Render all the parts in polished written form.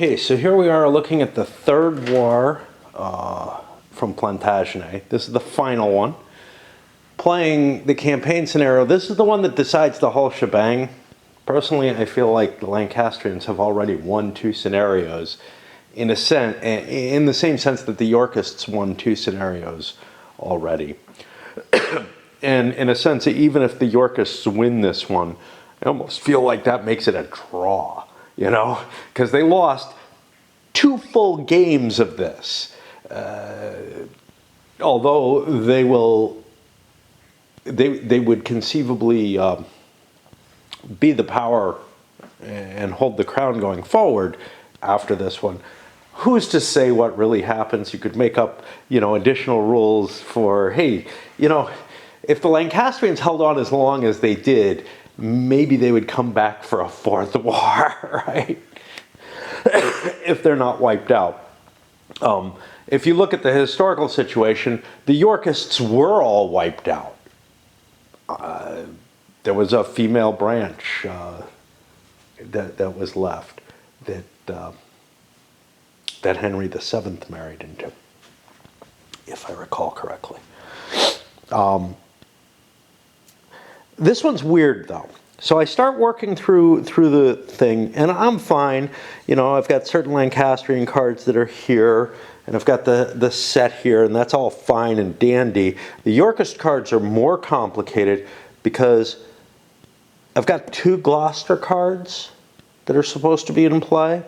Okay, so here we are looking at the third war from Plantagenet. This is the final one. Playing the campaign scenario, this is the one that decides the whole shebang. Personally, I feel like the Lancastrians have already won two scenarios in the same sense that the Yorkists won two scenarios already. And in a sense, even if the Yorkists win this one, I almost feel like that makes it a draw, you know, because they lost two full games of this. Although they would conceivably be the power and hold the crown going forward after this one. Who's to say what really happens? You could make up, additional rules for, hey, if the Lancastrians held on as long as they did, maybe they would come back for a fourth war, right? If they're not wiped out. If you look at the historical situation, the Yorkists were all wiped out. There was a female branch that was left that Henry VII married into, if I recall correctly. This one's weird, though. So I start working through the thing, and I'm fine. I've got certain Lancastrian cards that are here, and I've got the set here, and that's all fine and dandy. The Yorkist cards are more complicated because I've got two Gloucester cards that are supposed to be in play.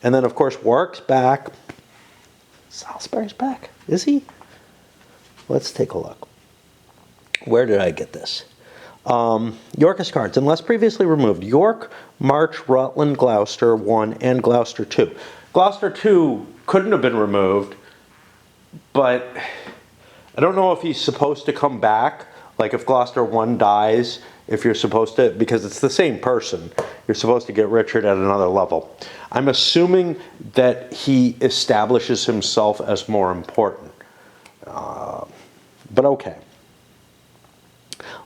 And then, of course, Warwick's back. Salisbury's back. Is he? Let's take a look. Where did I get this? Yorkist cards, unless previously removed. York, March, Rutland, Gloucester 1, and Gloucester 2. Gloucester 2 couldn't have been removed, but I don't know if he's supposed to come back. Like if Gloucester 1 dies, if you're supposed to, because it's the same person, you're supposed to get Richard at another level. I'm assuming that he establishes himself as more important. But okay.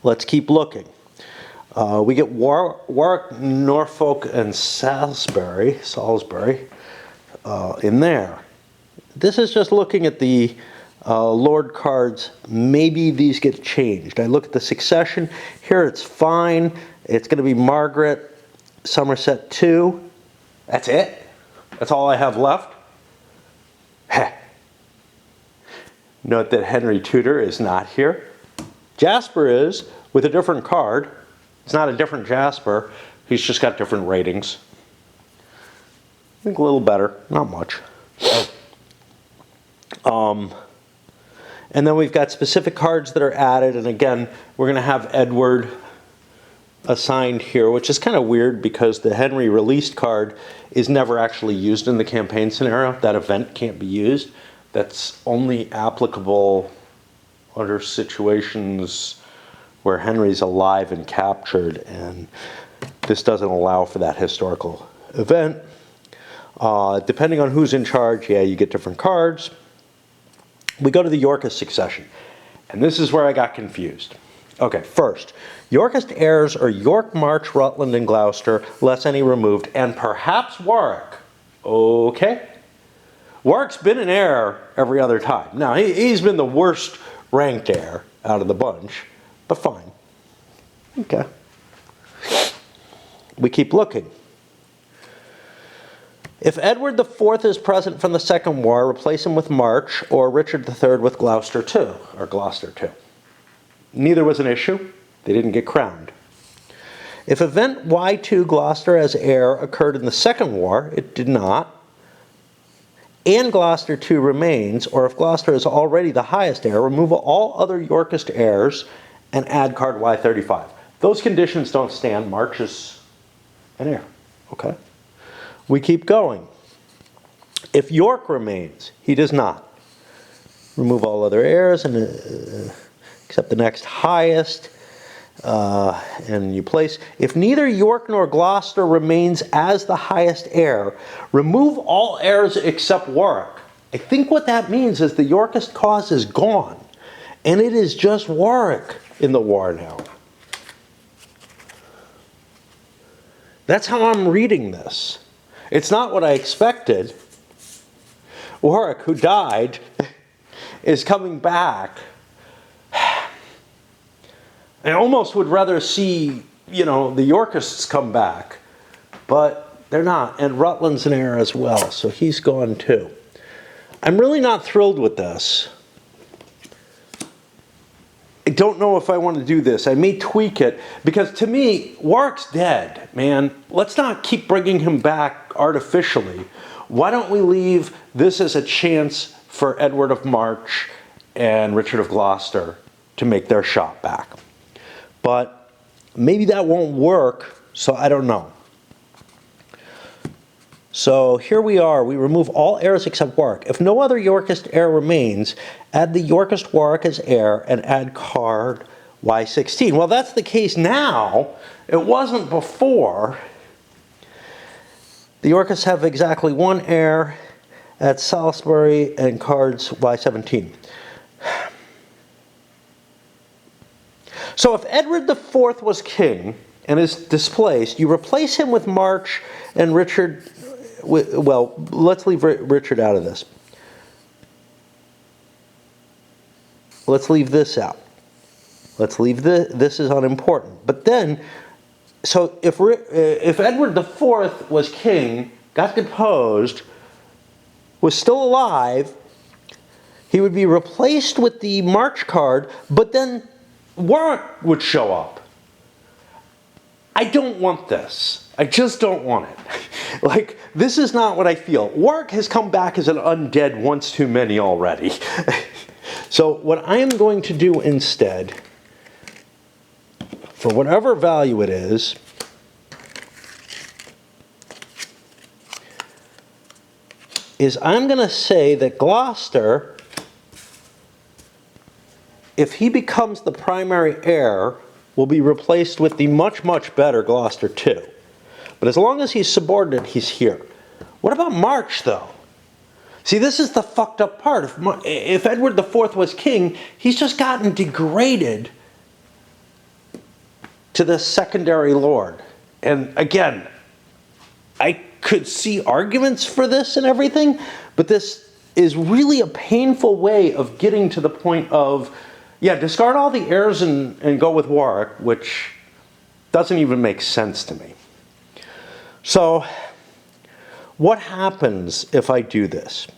Let's keep looking. We get Warwick, Norfolk, and Salisbury in there. This is just looking at the Lord cards. Maybe these get changed. I look at the succession. Here it's fine. It's going to be Margaret, Somerset 2. That's it? That's all I have left? Heh. Note that Henry Tudor is not here. Jasper is, with a different card. It's not a different Jasper. He's just got different ratings. I think a little better, not much. And then we've got specific cards that are added. And again, we're going to have Edward assigned here, which is kind of weird because the Henry released card is never actually used in the campaign scenario. That event can't be used. That's only applicable under situations where Henry's alive and captured, and this doesn't allow for that historical event. Depending on who's in charge, yeah, you get different cards. We go to the Yorkist succession, and this is where I got confused. Okay, first, Yorkist heirs are York, March, Rutland, and Gloucester, less any removed, and perhaps Warwick. Okay. Warwick's been an heir every other time. Now, he's been the worst ranked heir out of the bunch, but fine. Okay. We keep looking. If Edward IV is present from the Second War, replace him with March, or Richard III with Gloucester II, or Gloucester II. Neither was an issue. They didn't get crowned. If event Y2 Gloucester as heir occurred in the Second War, it did not, and Gloucester II remains, or if Gloucester is already the highest heir, remove all other Yorkist heirs and add card Y35. Those conditions don't stand. March is an heir. Okay. We keep going. If York remains, he does not. Remove all other heirs and except the next highest, and you place. If neither York nor Gloucester remains as the highest heir, remove all heirs except Warwick. I think what that means is the Yorkist cause is gone, and it is just Warwick in the war now. That's how I'm reading this. It's not what I expected. Warwick, who died, is coming back. I almost would rather see, you know, the Yorkists come back, but they're not. And Rutland's an heir as well, so he's gone too. I'm really not thrilled with this. I don't know if I want to do this. I may tweak it, because to me, Warwick's dead, man. Let's not keep bringing him back artificially. Why don't we leave this as a chance for Edward of March and Richard of Gloucester to make their shot back? But maybe that won't work, so I don't know. So here we are. We remove all heirs except Warwick. If no other Yorkist heir remains, add the Yorkist Warwick as heir and add card Y16. Well, that's the case now. It wasn't before. The Yorkists have exactly one heir at Salisbury and cards Y17. So if Edward IV was king and is displaced, you replace him with March and Richard. Well, let's leave Richard out of this. Let's leave this out. Let's leave this is unimportant. But then, so if Edward IV was king, got deposed, was still alive, he would be replaced with the March card, but then Warwick would show up. I don't want this. I just don't want it. Like, this is not what I feel. Warwick has come back as an undead once too many already. So what I am going to do instead, for whatever value it is I'm going to say that Gloucester, if he becomes the primary heir, will be replaced with the much, much better Gloucester II. But as long as he's subordinate, he's here. What about March, though? See, this is the fucked up part. If Edward IV was king, he's just gotten degraded to the secondary lord. And again, I could see arguments for this and everything, but this is really a painful way of getting to the point of, yeah, discard all the heirs and go with Warwick, which doesn't even make sense to me. So, what happens if I do this?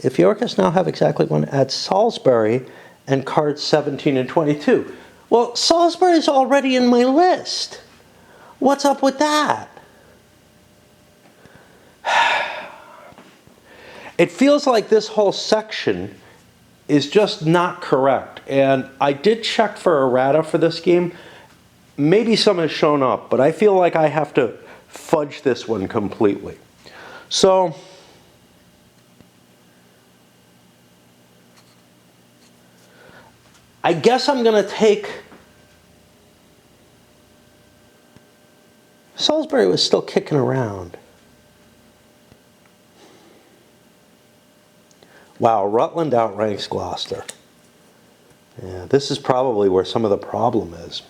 If Yorkists now have exactly one at Salisbury and cards 17 and 22. Well, Salisbury's already in my list. What's up with that? It feels like this whole section is just not correct. And I did check for errata for this game. Maybe some has shown up, but I feel like I have to fudge this one completely. So, I guess I'm going to take... Salisbury was still kicking around. Wow, Rutland outranks Gloucester. Yeah, this is probably where some of the problem is.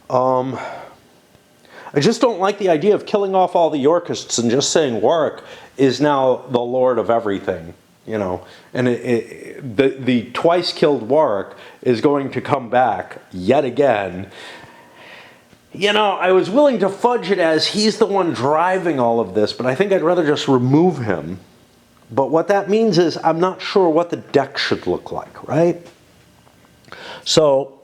I just don't like the idea of killing off all the Yorkists and just saying Warwick is now the lord of everything, you know. And the twice killed Warwick is going to come back yet again. You know, I was willing to fudge it as he's the one driving all of this, but I think I'd rather just remove him. But what that means is I'm not sure what the deck should look like, right? So,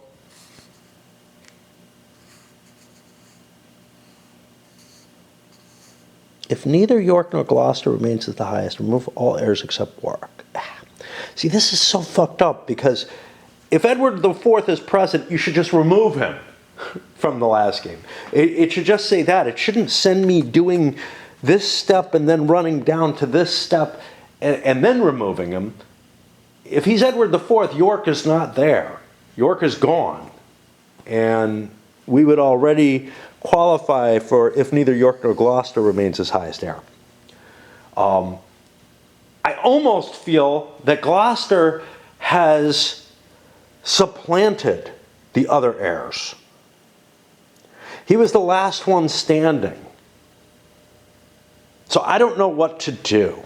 if neither York nor Gloucester remains at the highest, remove all heirs except Warwick. See, this is so fucked up because if Edward IV is present, you should just remove him from the last game. It should just say that. It shouldn't send me doing this step and then running down to this step and then removing him. If he's Edward IV, York is not there. York is gone. And we would already qualify for if neither York nor Gloucester remains as highest heir. I almost feel that Gloucester has supplanted the other heirs. He was the last one standing. So I don't know what to do.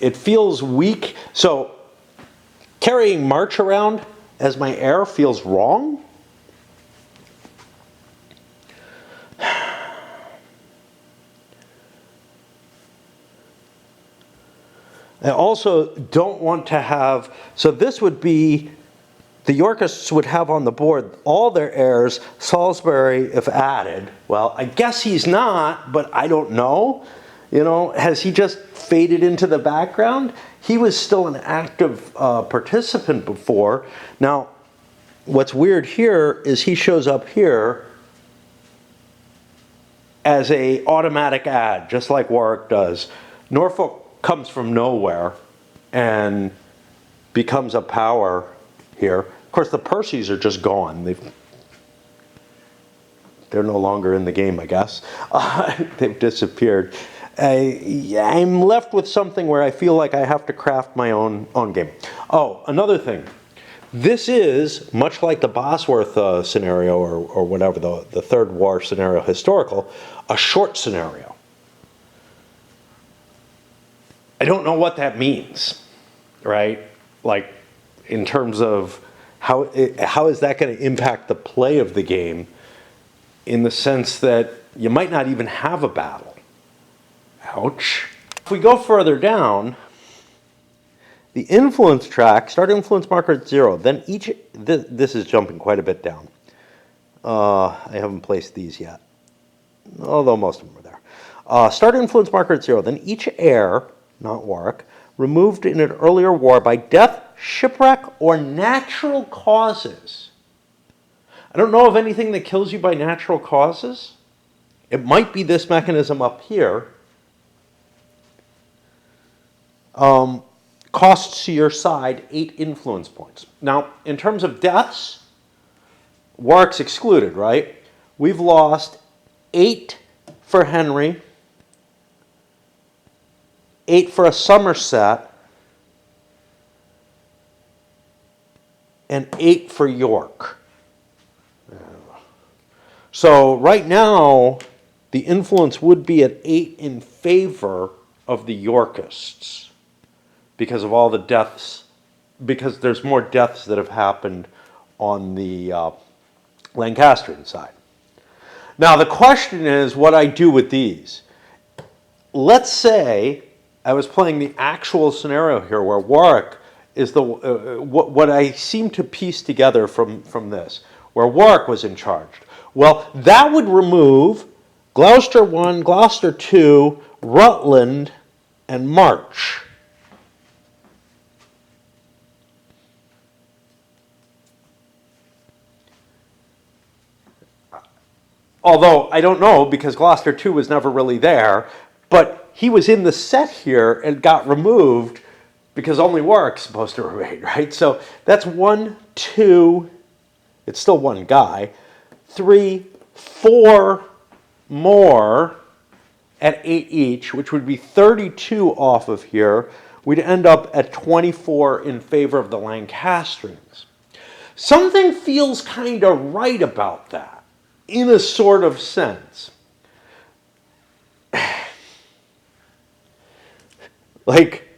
It feels weak. So carrying March around as my heir feels wrong. I also don't want to have, so this would be, the Yorkists would have on the board all their heirs, Salisbury if added. Well, I guess he's not, but I don't know. You know, has he just faded into the background? He was still an active participant before. Now, what's weird here is he shows up here as a automatic add, just like Warwick does. Norfolk comes from nowhere and becomes a power here. Of course, the Percys are just gone. They're no longer in the game, I guess. They've disappeared. I'm left with something where I feel like I have to craft my own game. Oh, another thing. This is, much like the Bosworth scenario or whatever, the Third War scenario historical, a short scenario. I don't know what that means, right? Like, in terms of how is that going to impact the play of the game, in the sense that you might not even have a battle. Ouch. If we go further down, the influence track, start influence marker at 0, then each, this is jumping quite a bit down. I haven't placed these yet, although most of them are there. Start influence marker at 0, then each heir, not Warwick, removed in an earlier war by death, shipwreck, or natural causes. I don't know of anything that kills you by natural causes. It might be this mechanism up here. Costs your side 8 influence points. Now, in terms of deaths, Warwick's excluded, right? We've lost 8 for Henry, 8 for a Somerset, and 8 for York. So right now, the influence would be at 8 in favor of the Yorkists because of all the deaths, because there's more deaths that have happened on the Lancastrian side. Now the question is what I do with these. Let's say I was playing the actual scenario here where Warwick is the, what I seem to piece together from this, where Warwick was in charge. Well, that would remove Gloucester 1, Gloucester 2, Rutland, and March. Although, I don't know, because Gloucester 2 was never really there, but he was in the set here and got removed because only Warwick's supposed to remain, right? So that's 1, 2, it's still one guy, 3, 4 more at 8 each, which would be 32 off of here. We'd end up at 24 in favor of the Lancastrians. Something feels kind of right about that, in a sort of sense. Like,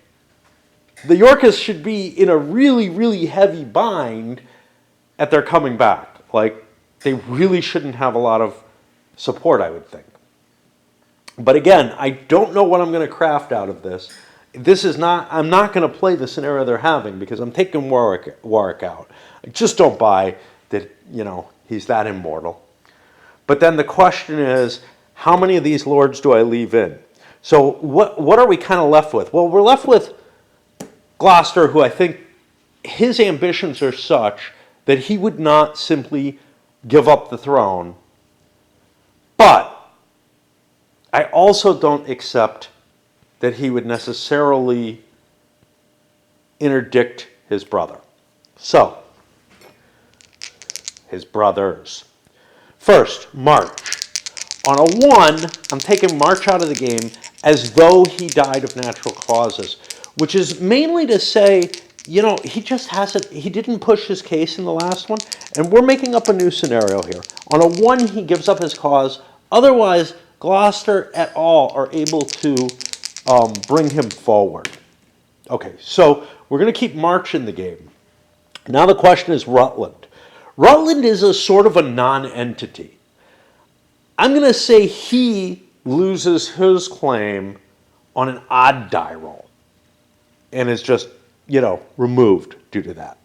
the Yorkists should be in a really, really heavy bind at their coming back. Like, they really shouldn't have a lot of support, I would think. But again, I don't know what I'm going to craft out of this. This is not, I'm not going to play the scenario they're having because I'm taking Warwick out. I just don't buy that, you know, he's that immortal. But then the question is, how many of these lords do I leave in? So what are we kind of left with? Well, we're left with Gloucester, who I think his ambitions are such that he would not simply give up the throne. But I also don't accept that he would necessarily interdict his brother. So, his brothers. First, March. On a 1, I'm taking March out of the game as though he died of natural causes, which is mainly to say he just hasn't, he didn't push his case in the last one, and we're making up a new scenario here. On a 1, he gives up his cause. Otherwise, Gloucester et al. Are able to bring him forward. Okay, so we're going to keep marching the game. Now the question is Rutland. Rutland is a sort of a non-entity. I'm going to say he loses his claim on an odd die roll and is just, removed due to that.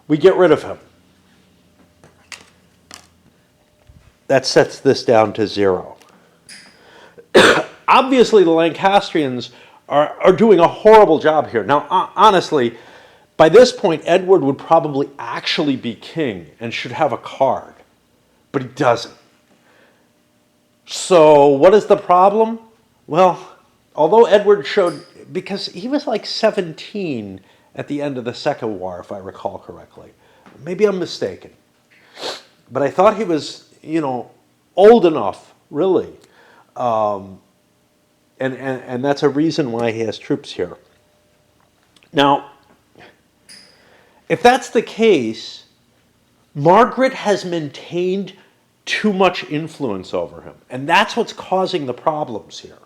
We get rid of him. That sets this down to 0. Obviously, the Lancastrians are doing a horrible job here. Now, honestly, by this point, Edward would probably actually be king and should have a card, but he doesn't. So what is the problem? Well, although Edward showed, because he was like 17 at the end of the Second War, if I recall correctly. Maybe I'm mistaken. But I thought he was, old enough, really. And that's a reason why he has troops here. Now, if that's the case, Margaret has maintained too much influence over him. And that's what's causing the problems here.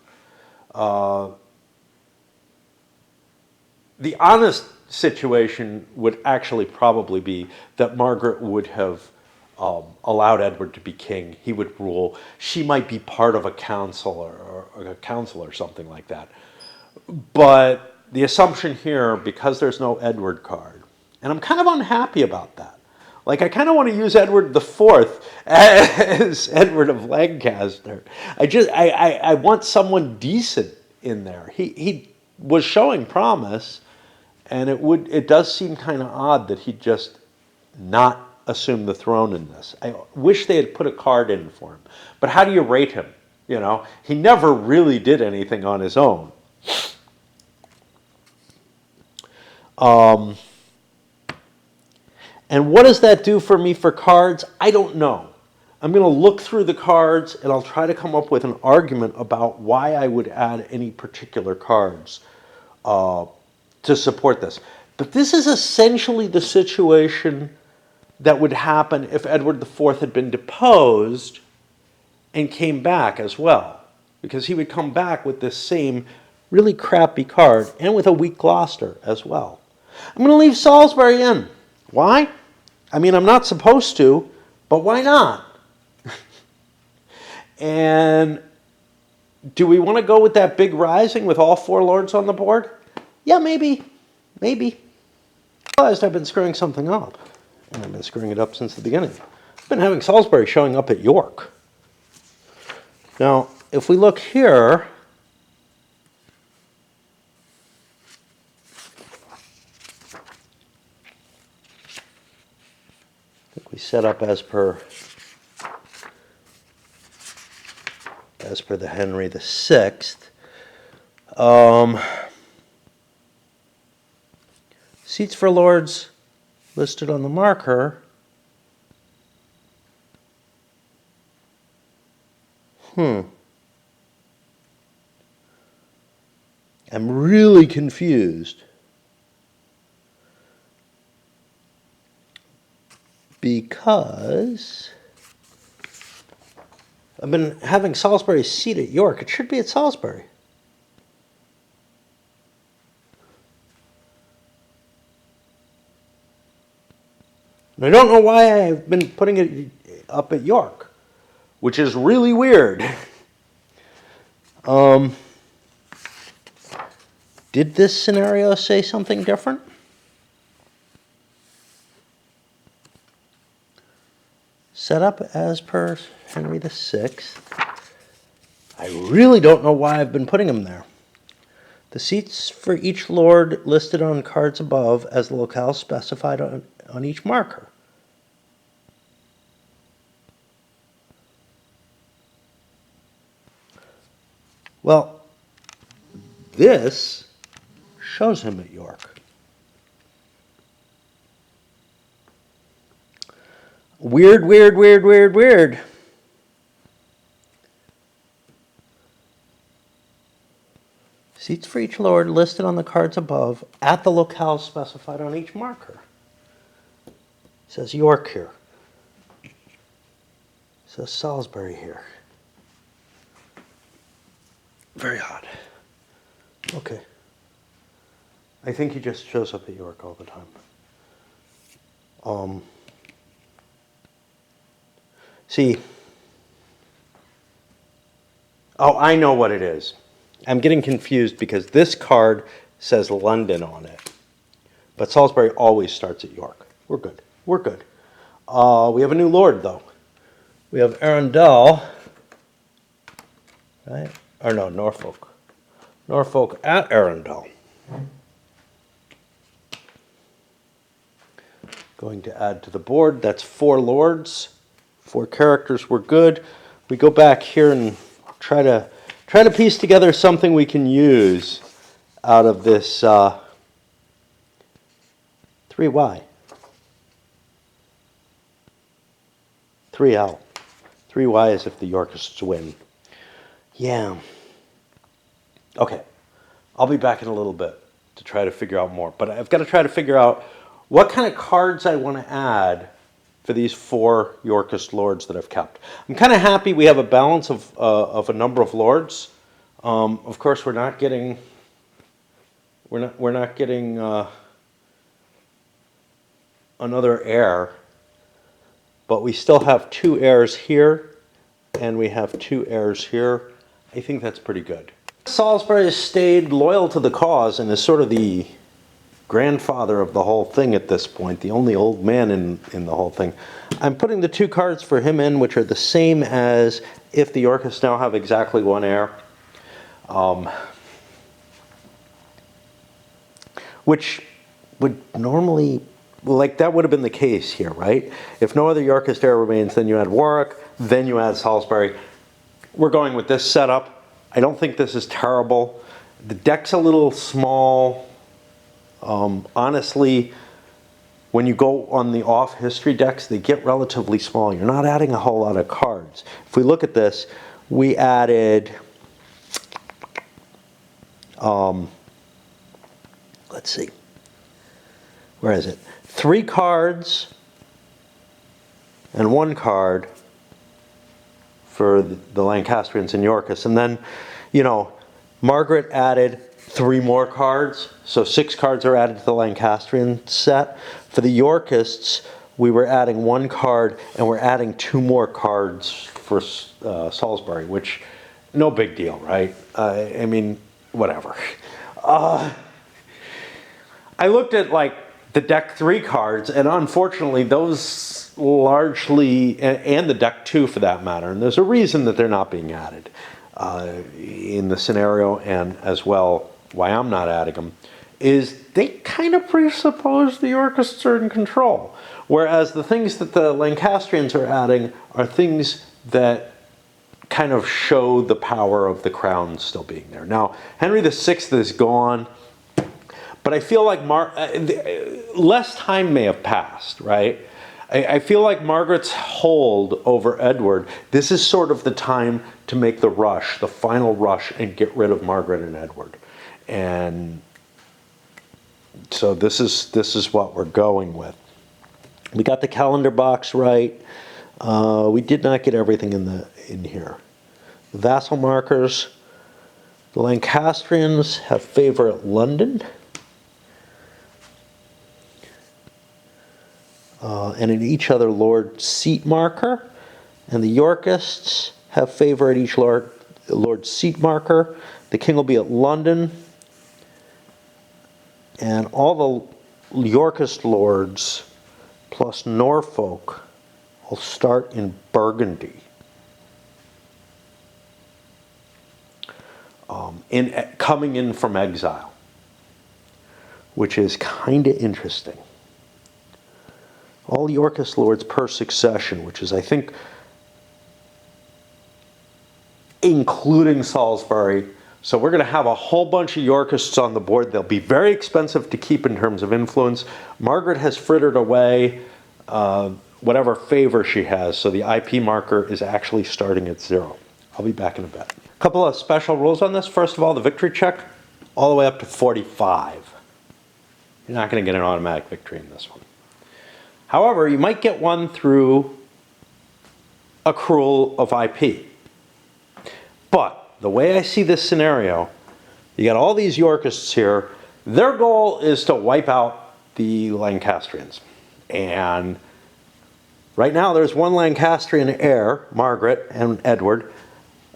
The honest situation would actually probably be that Margaret would have allowed Edward to be king. He would rule. She might be part of a council or something like that. But the assumption here, because there's no Edward card, and I'm kind of unhappy about that. Like, I kind of want to use Edward IV as Edward of Lancaster. I want someone decent in there. He was showing promise, and it does seem kind of odd that he'd just not assume the throne in this. I wish they had put a card in for him. But how do you rate him? He never really did anything on his own. And what does that do for me for cards? I don't know. I'm going to look through the cards and I'll try to come up with an argument about why I would add any particular cards to support this. But this is essentially the situation that would happen if Edward IV had been deposed and came back as well. Because he would come back with this same really crappy card and with a weak Gloucester as well. I'm going to leave Salisbury in. Why? I mean, I'm not supposed to, but why not? And do we want to go with that big rising with all 4 lords on the board? Yeah, maybe. Maybe. I realized I've been screwing something up. And I've been screwing it up since the beginning. I've been having Salisbury showing up at York. Now, if we look here, we set up as per the Henry VI. Seats for lords listed on the marker. I'm really confused. Because I've been having Salisbury's seat at York. It should be at Salisbury. And I don't know why I've been putting it up at York, which is really weird. Did this scenario say something different? Set up as per Henry VI. I really don't know why I've been putting them there. The seats for each lord listed on cards above as the locale specified on each marker. Well, this shows him at York. Weird, weird, weird, weird, weird. Seats for each lord listed on the cards above at the locale specified on each marker. It says York here. It says Salisbury here. Very odd. Okay. I think he just shows up at York all the time. See. Oh, I know what it is. I'm getting confused because this card says London on it. But Salisbury always starts at York. We're good. We're good. We have a new lord, though. We have Arundel. Right? Or no, Norfolk. Norfolk at Arundel. Going to add to the board. That's 4 lords. 4 characters. We're good. We go back here and try to piece together something we can use out of this 3Y. 3L. 3Y is if the Yorkists win. Yeah. Okay. I'll be back in a little bit to try to figure out more. But I've got to try to figure out what kind of cards I want to add for these 4 Yorkist lords that I've kept. I'm kind of happy we have a balance of a number of lords. Of course, we're not getting another heir, but we still have 2 heirs here, and we have 2 heirs here. I think that's pretty good. Salisbury has stayed loyal to the cause and is sort of the grandfather of the whole thing at this point, the only old man in the whole thing. I'm putting the 2 cards for him in, which are the same as if the Yorkists now have exactly 1 heir. Which would normally, like that would have been the case here, right? If no other Yorkist heir remains, then you add Warwick, then you add Salisbury. We're going with this setup. I don't think this is terrible. The deck's a little small. Honestly, when you go on the off history decks, they get relatively small. You're not adding a whole lot of cards. If we look at this, we added, let's see, where is it? 3 cards and 1 card for the Lancastrians and Yorkists. And then, you know, Margaret added 3 more cards, so 6 cards are added to the Lancastrian set. For the Yorkists, we were adding 1 card, and we're adding 2 more cards for Salisbury, which, no big deal, right? I mean, whatever. I looked at, like, the deck 3 cards, and unfortunately, those largely, and the deck 2 for that matter, and there's a reason that they're not being added in the scenario, and as well, why I'm not adding them, is they kind of presuppose the Yorkists are in control. Whereas the things that the Lancastrians are adding are things that kind of show the power of the crown still being there. Now, Henry VI is gone, but I feel like less time may have passed, right? I feel like Margaret's hold over Edward, this is sort of the time to make the rush, the final rush, and get rid of Margaret and Edward. And so this is what we're going with. We got the calendar box right. We did not get everything in here. The vassal markers. The Lancastrians have favor at London. And in each other lord seat marker. And the Yorkists have favor at each lord seat marker. The king will be at London. And all the Yorkist lords plus Norfolk will start in Burgundy. Coming in from exile, which is kind of interesting. All Yorkist lords per succession, which is, I think, including Salisbury. So we're going to have a whole bunch of Yorkists on the board. They'll be very expensive to keep in terms of influence. Margaret has frittered away whatever favor she has, so the IP marker is actually starting at 0. I'll be back in a bit. A couple of special rules on this. First of all, the victory check. all the way up to 45. You're not going to get an automatic victory in this one. However, you might get one through accrual of IP. But the way I see this scenario, you got all these Yorkists here. Their goal is to wipe out the Lancastrians. And right now there's one Lancastrian heir, Margaret and Edward.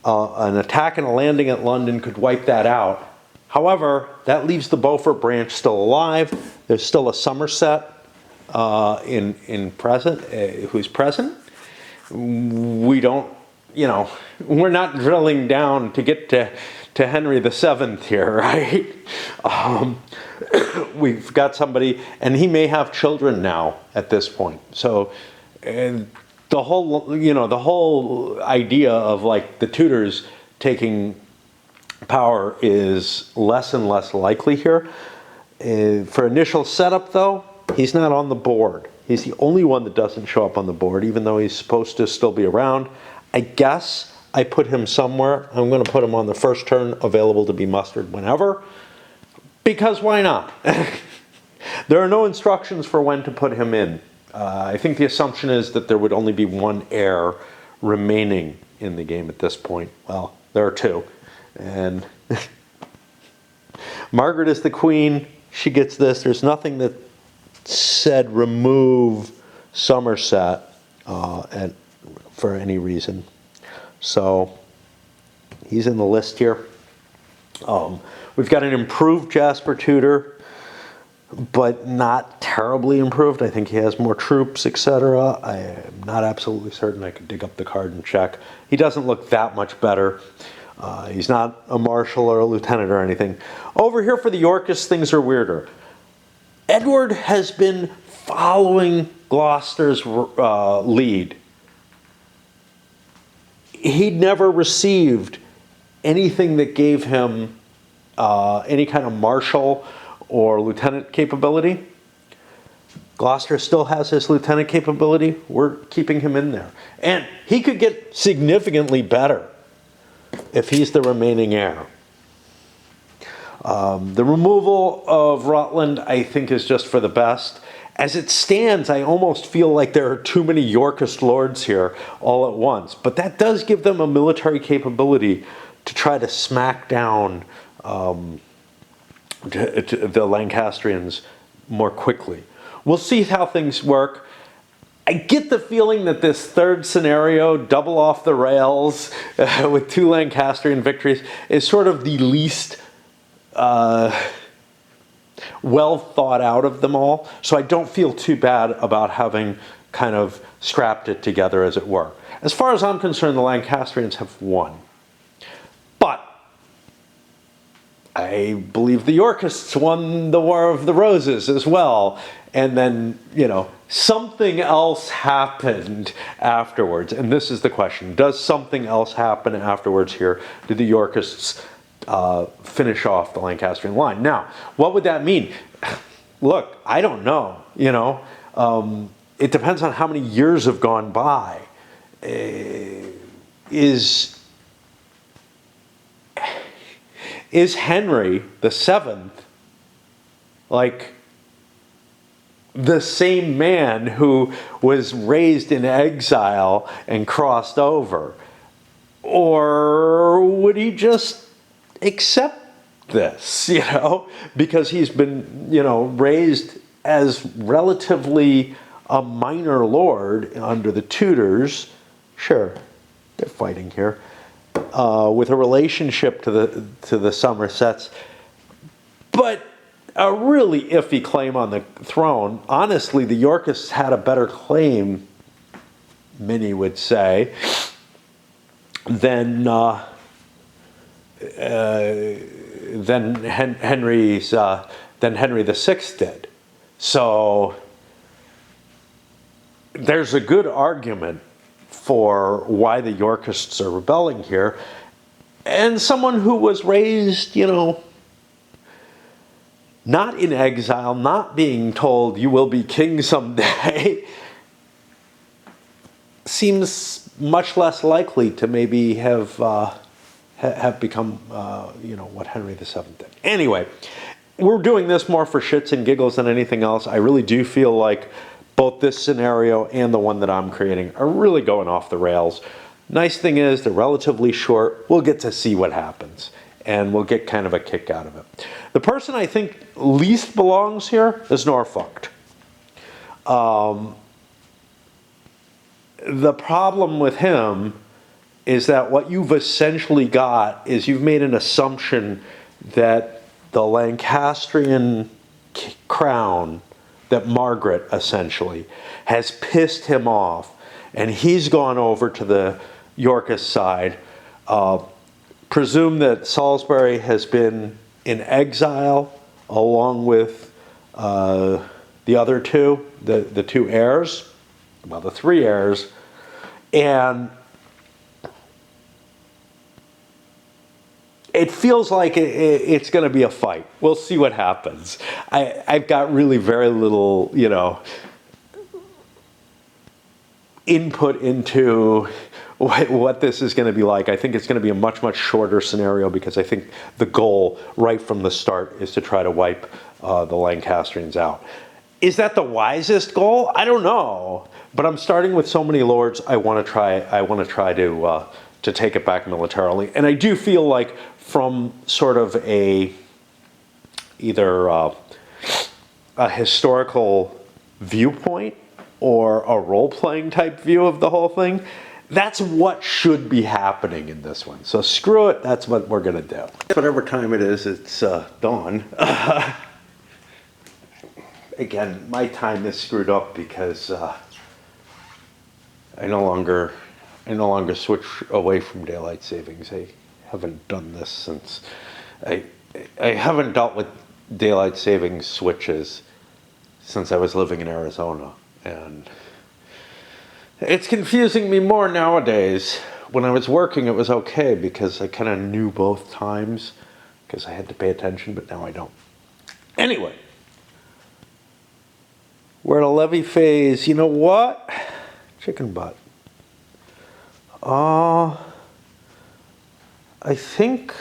An attack and a landing at London could wipe that out. However, that leaves the Beaufort branch still alive. There's still a Somerset who's present. We don't, we're not drilling down to get to Henry VII here, right? We've got somebody, and he may have children now at this point. So the whole idea of like the Tudors taking power is less and less likely here. For initial setup, though, he's not on the board. He's the only one that doesn't show up on the board, even though he's supposed to still be around. I guess I put him somewhere. I'm going to put him on the first turn, available to be mustered whenever, because why not? There are no instructions for when to put him in. I think the assumption is that there would only be one heir remaining in the game at this point. Well, there are two. And Margaret is the queen. She gets this. There's nothing that said remove Somerset for any reason. So he's in the list here. We've got an improved Jasper Tudor, but not terribly improved. I think he has more troops, etc. I am not absolutely certain. I could dig up the card and check. He doesn't look that much better. He's not a marshal or a lieutenant or anything. Over here for the Yorkists, things are weirder. Edward has been following Gloucester's lead. He'd never received anything that gave him any kind of marshal or lieutenant capability. Gloucester still has his lieutenant capability. We're keeping him in there. And he could get significantly better if he's the remaining heir. The removal of Rutland, I think, is just for the best. As it stands, I almost feel like there are too many Yorkist lords here all at once. But that does give them a military capability to try to smack down the Lancastrians more quickly. We'll see how things work. I get the feeling that this third scenario, double off the rails with two Lancastrian victories, is sort of the least well thought out of them all. So I don't feel too bad about having kind of scrapped it together, as it were. As far as I'm concerned, the Lancastrians have won. But I believe the Yorkists won the War of the Roses as well. And then, something else happened afterwards. And this is the question. Does something else happen afterwards here? Did the Yorkists finish off the Lancastrian line? Now, what would that mean? Look, I don't know. It depends on how many years have gone by. Is Henry VII like the same man who was raised in exile and crossed over? Or would he just accept this, because he's been, raised as relatively a minor lord under the Tudors? Sure, they're fighting here. With a relationship to the Somersets, but a really iffy claim on the throne. Honestly, the Yorkists had a better claim, many would say, than Henry VI did. So there's a good argument for why the Yorkists are rebelling here. And someone who was raised, not in exile, not being told you will be king someday, seems much less likely to maybe have have become, what Henry VII did. Anyway, we're doing this more for shits and giggles than anything else. I really do feel like both this scenario and the one that I'm creating are really going off the rails. Nice thing is they're relatively short. We'll get to see what happens, and we'll get kind of a kick out of it. The person I think least belongs here is Norfolk. The problem with him is that what you've essentially got is you've made an assumption that the Lancastrian crown, that Margaret essentially, has pissed him off, and he's gone over to the Yorkist side. Presume that Salisbury has been in exile along with the other two, the two heirs, well, the three heirs, and it feels like it's going to be a fight. We'll see what happens. I've got really very little, input into what this is going to be like. I think it's going to be a much, much shorter scenario because I think the goal right from the start is to try to wipe the Lancastrians out. Is that the wisest goal? I don't know. But I'm starting with so many lords. I want to try to take it back militarily, and I do feel like from sort of either a historical viewpoint or a role-playing type view of the whole thing, that's what should be happening in this one. So screw it, that's what we're gonna do. Whatever time it is, it's dawn. Again, my time is screwed up because I no longer switch away from daylight savings. I haven't done this since I haven't dealt with daylight savings switches since I was living in Arizona, and it's confusing me more nowadays. When I was working, it was okay because I kind of knew both times because I had to pay attention, but now I don't. Anyway, we're at a levy phase. You know what? Chicken butt. I think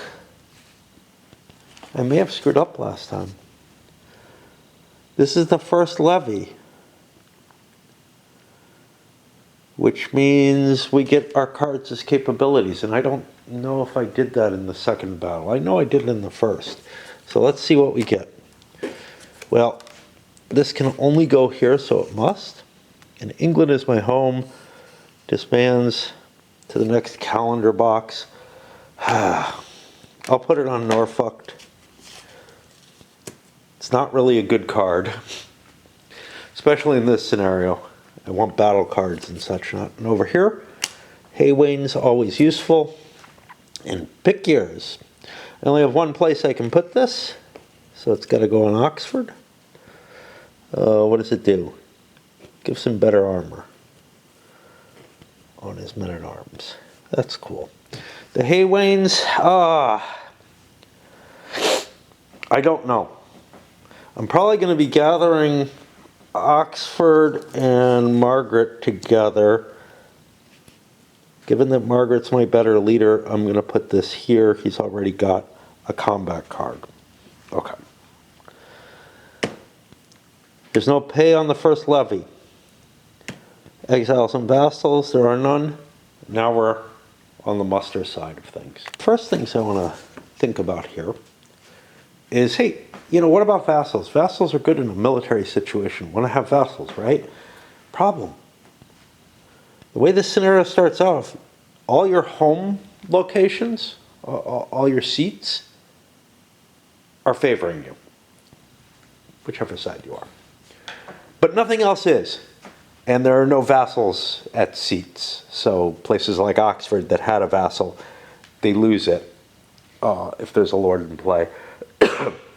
I may have screwed up last time. This is the first levy, which means we get our cards as capabilities, and I don't know if I did that in the second battle. I know I did it in the first. So let's see what we get. Well, this can only go here, so it must. And England is my home. Disbands to the next calendar box. I'll put it on Norfolk. It's not really a good card, especially in this scenario. I want battle cards and such not. And over here, Haywain's always useful. And pick yours. I only have one place I can put this, so it's got to go on Oxford. What does it do? Gives him better armor on his men-at-arms. That's cool. The Haywains, I don't know. I'm probably going to be gathering Oxford and Margaret together. Given that Margaret's my better leader, I'm going to put this here. He's already got a combat card. Okay. There's no pay on the first levy. Exiles and vassals, there are none. Now we're on the muster side of things. First things I want to think about here is, hey, what about vassals? Vassals are good in a military situation. Want to have vassals, right? Problem. The way this scenario starts off, all your home locations, all your seats, are favoring you, whichever side you are. But nothing else is. And there are no vassals at seats. So places like Oxford that had a vassal, they lose it if there's a lord in play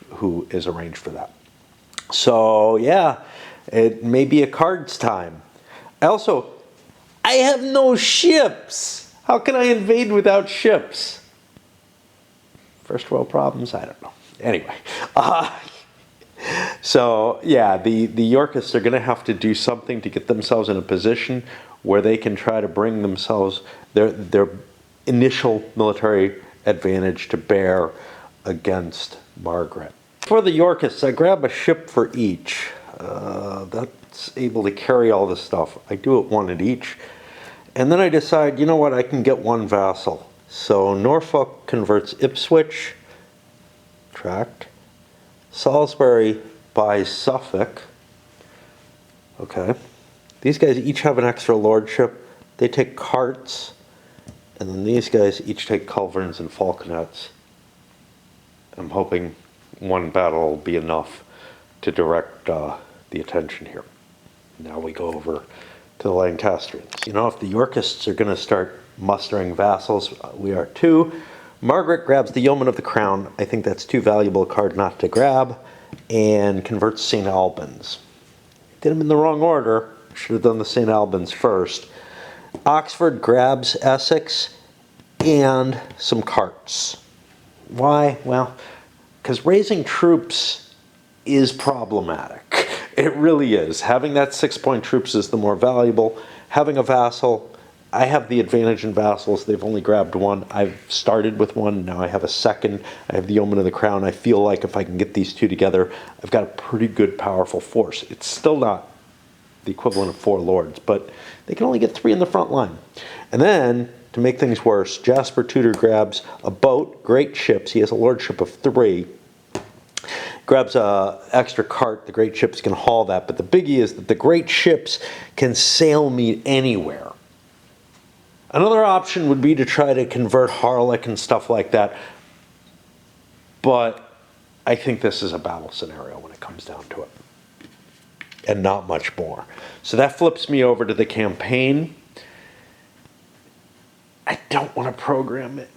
who is arranged for that. So yeah, it may be a cards time. I have no ships. How can I invade without ships? First world problems? I don't know. Anyway. So yeah, the Yorkists are going to have to do something to get themselves in a position where they can try to bring themselves their initial military advantage to bear against Margaret. For the Yorkists, I grab a ship for each. That's able to carry all this stuff. I do it one at each. And then I decide, you know what, I can get one vassal. So Norfolk converts Ipswich, tract. Salisbury buys Suffolk. Okay. These guys each have an extra lordship. They take carts. And then these guys each take culverins and falconets. I'm hoping one battle will be enough to direct the attention here. Now we go over to the Lancastrians. You know, if the Yorkists are going to start mustering vassals, we are too. Margaret grabs the Yeoman of the Crown. I think that's too valuable a card not to grab, and converts St. Albans. Did them in the wrong order. Should have done the St. Albans first. Oxford grabs Essex and some carts. Why? Well, because raising troops is problematic. It really is. Having that 6-point troops is the more valuable. Having a vassal, I have the advantage in vassals. They've only grabbed one. I've started with one. Now I have a second. I have the Yeoman of the Crown. I feel like if I can get these two together, I've got a pretty good, powerful force. It's still not the equivalent of 4 lords, but they can only get 3 in the front line. And then, to make things worse, Jasper Tudor grabs a boat, great ships. He has a lordship of 3. Grabs a extra cart. The great ships can haul that, but the biggie is that the great ships can sail me anywhere. Another option would be to try to convert Harlech and stuff like that, but I think this is a battle scenario when it comes down to it, and not much more. So that flips me over to the campaign. I don't want to program it.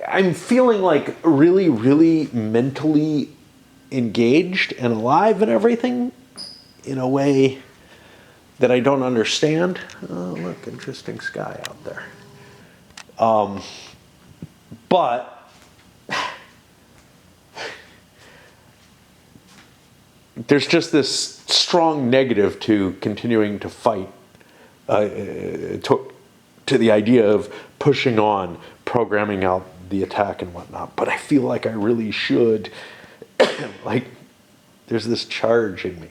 I'm feeling like really, really mentally engaged and alive and everything in a way that I don't understand. Oh, look, interesting sky out there. But there's just this strong negative to continuing to fight, to the idea of pushing on, programming out the attack and whatnot. But I feel like I really should. Like, there's this charge in me.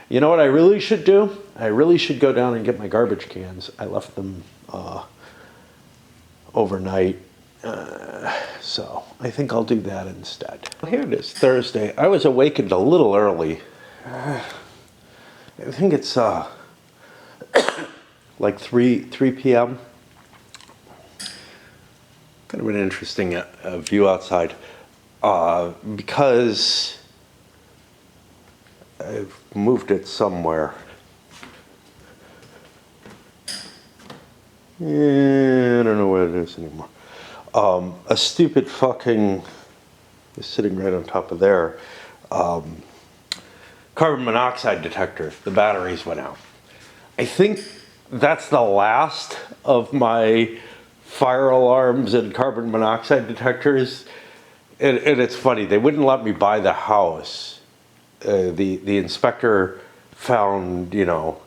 You know what I really should do? I really should go down and get my garbage cans. I left them overnight. So I think I'll do that instead. Here it is, Thursday. I was awakened a little early. I think it's like 3 p.m. Kind of an interesting view outside. Because I've moved it somewhere. I don't know where it is anymore. A stupid fucking is sitting right on top of there. Carbon monoxide detector. The batteries went out. I think that's the last of my fire alarms and carbon monoxide detectors. And it's funny, they wouldn't let me buy the house. The inspector found, you know,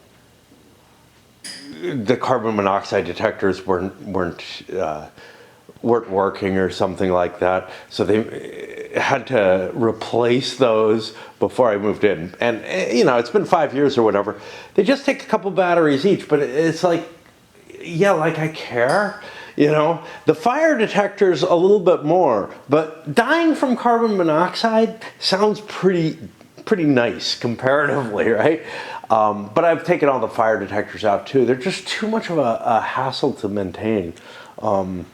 the carbon monoxide detectors weren't working or something like that. So they had to replace those before I moved in. And, you know, it's been 5 years or whatever. They just take a couple batteries each, but it's like, yeah, like I care. You know, the fire detector's a little bit more, but dying from carbon monoxide sounds pretty nice comparatively, right? But I've taken all the fire detectors out too. They're just too much of a hassle to maintain. I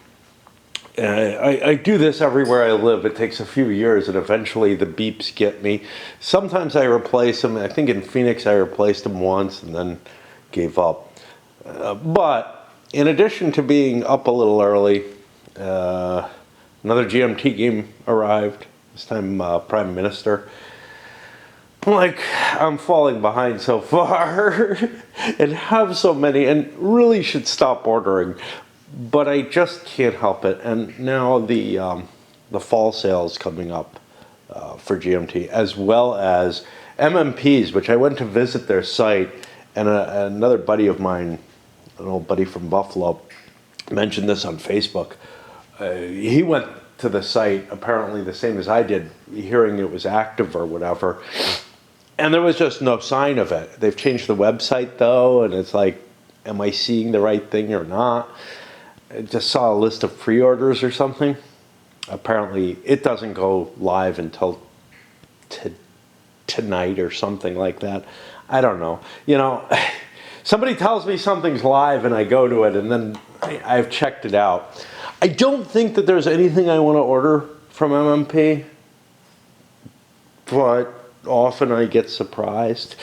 do this everywhere I live. It takes a few years and eventually the beeps get me. Sometimes I replace them. I think in Phoenix I replaced them once and then gave up. But in addition to being up a little early, another GMT game arrived, this time Prime Minister. I'm falling behind so far and have so many and really should stop ordering, but I just can't help it. And now the fall sale's coming up for GMT, as well as MMPs, which I went to visit their site, and another buddy of mine, an old buddy from Buffalo, mentioned this on Facebook. He went to the site, apparently the same as I did, hearing it was active or whatever. And there was just no sign of it. They've changed the website though, and it's like, am I seeing the right thing or not? I just saw a list of pre-orders or something. Apparently it doesn't go live until tonight or something like that. I don't know. You know, somebody tells me something's live and I go to it and then I've checked it out. I don't think that there's anything I want to order from MMP, but often I get surprised.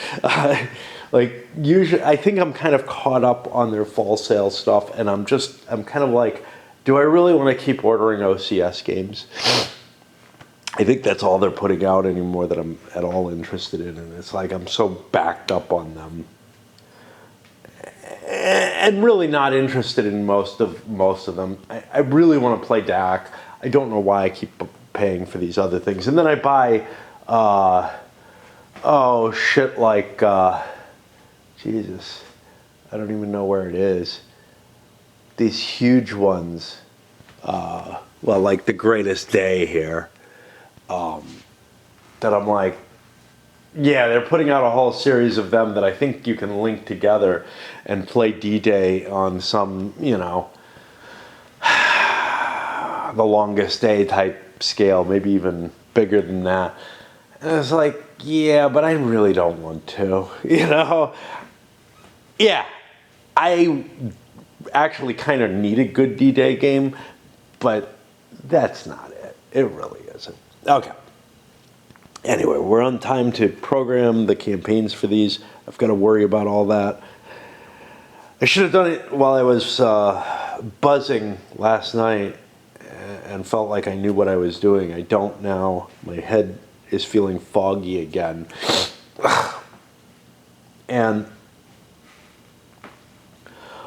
Like usually, I think I'm kind of caught up on their fall sale stuff, and I'm kind of like, do I really want to keep ordering OCS games? I think that's all they're putting out anymore that I'm at all interested in, and it's like I'm so backed up on them, and really not interested in most of them. I really want to play DAC. I don't know why I keep paying for these other things, and then I buy, oh shit, like Jesus, I don't even know where it is. These huge ones, well, like the Greatest Day here. That I'm like, yeah, they're putting out a whole series of them that I think you can link together and play D-Day on some, you know, the Longest Day type scale, maybe even bigger than that. And it's like, yeah, but I really don't want to, you know? Yeah, I actually kind of need a good D-Day game, but that's not it. It really isn't. Okay. Anyway, we're on time to program the campaigns for these. I've got to worry about all that. I should have done it while I was buzzing last night and felt like I knew what I was doing. I don't now. My head is feeling foggy again. And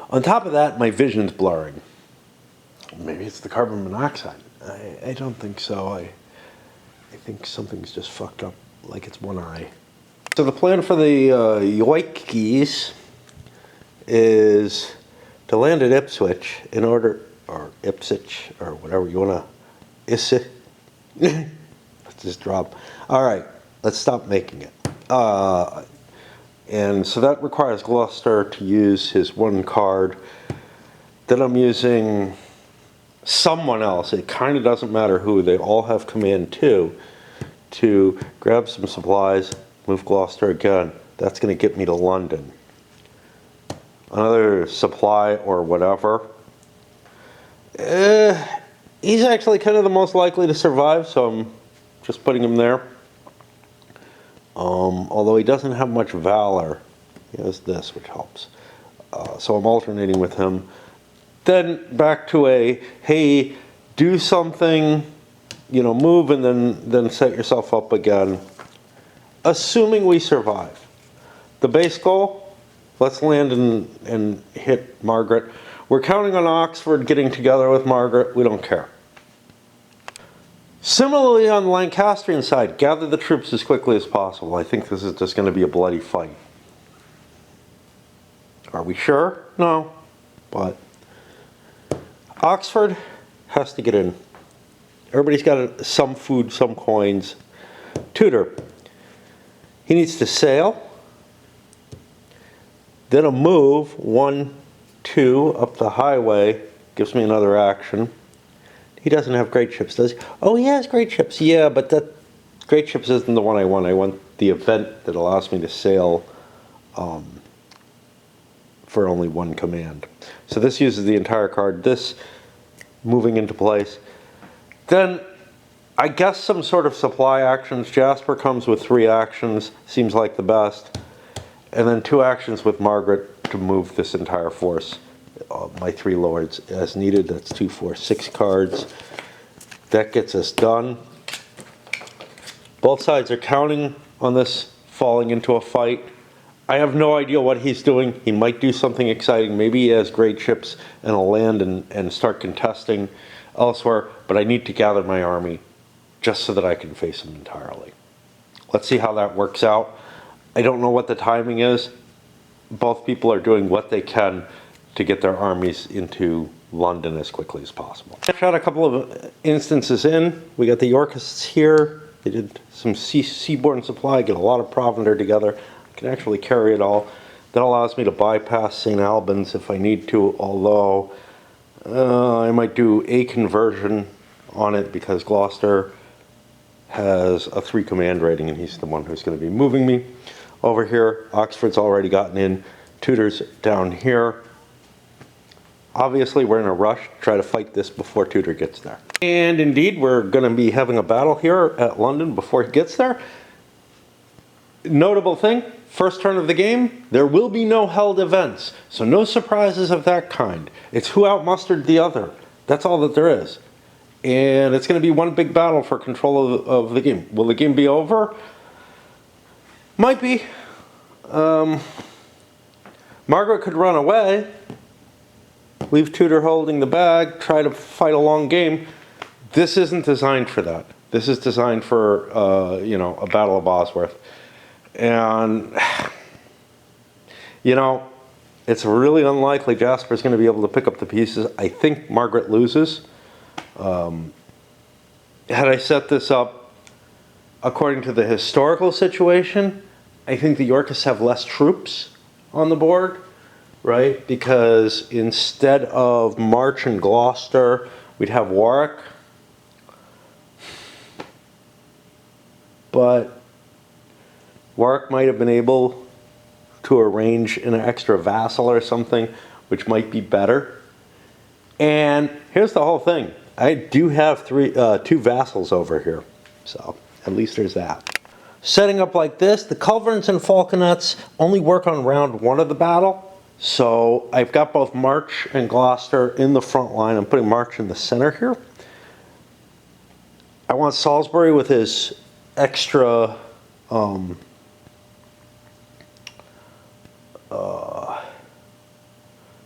on top of that, my vision's blurring. Maybe it's the carbon monoxide. I don't think so. I think something's just fucked up, like it's one eye. So the plan for the Yoikis is to land at Ipswich in order, or Ipswich, or whatever you want to, let's just drop. All right, let's stop making it. And so that requires Gloucester to use his one card. Then I'm using someone else, it kind of doesn't matter who, they all have command 2, to grab some supplies, move Gloucester again. That's going to get me to London. Another supply or whatever. He's actually kind of the most likely to survive, so I'm just putting him there. Although he doesn't have much valor. He has this, which helps. So I'm alternating with him. Then back to a, hey, do something, you know, move and then set yourself up again. Assuming we survive. The base goal, let's land and hit Margaret. We're counting on Oxford getting together with Margaret. We don't care. Similarly on the Lancastrian side, gather the troops as quickly as possible. I think this is just going to be a bloody fight. Are we sure? No. But Oxford has to get in. Everybody's got some food, some coins. Tudor, he needs to sail. Then a move, 1, 2, up the highway, gives me another action. He doesn't have great ships, does he? Oh, he has great ships. Yeah, but that great ships isn't the one I want. I want the event that allows me to sail for only one command. So this uses the entire card. This moving into place. Then I guess some sort of supply actions. Jasper comes with 3 actions. Seems like the best. And then 2 actions with Margaret to move this entire force. My 3 lords as needed. That's 2, 4, 6 cards. That gets us done. Both sides are counting on this falling into a fight. I have no idea what he's doing. He might do something exciting. Maybe he has great ships and will land and start contesting elsewhere. But I need to gather my army just so that I can face him entirely. Let's see how that works out. I don't know what the timing is. Both people are doing what they can to get their armies into London as quickly as possible. I shot a couple of instances in. We got the Yorkists here. They did some seaborne supply, get a lot of provender together. I can actually carry it all. That allows me to bypass St. Albans if I need to, although I might do a conversion on it because Gloucester has a 3 command rating and he's the one who's going to be moving me. Over here, Oxford's already gotten in. Tudor's down here. Obviously, we're in a rush to try to fight this before Tudor gets there. And indeed, we're going to be having a battle here at London before he gets there. Notable thing, first turn of the game, there will be no held events. So no surprises of that kind. It's who outmustered the other. That's all that there is. And it's going to be one big battle for control of the game. Will the game be over? Might be. Margaret could run away, leave Tudor holding the bag, try to fight a long game. This isn't designed for that. This is designed for, you know, a Battle of Bosworth. And, you know, it's really unlikely Jasper's going to be able to pick up the pieces. I think Margaret loses. Had I set this up according to the historical situation, I think the Yorkists have less troops on the board, right? Because instead of March and Gloucester, we'd have Warwick. But Warwick might have been able to arrange an extra vassal or something, which might be better. And here's the whole thing. I do have 2 vassals over here, so at least there's that. Setting up like this, the culverins and falconets only work on round 1 of the battle. So I've got both March and Gloucester in the front line. I'm putting March in the center here. I want Salisbury with his extra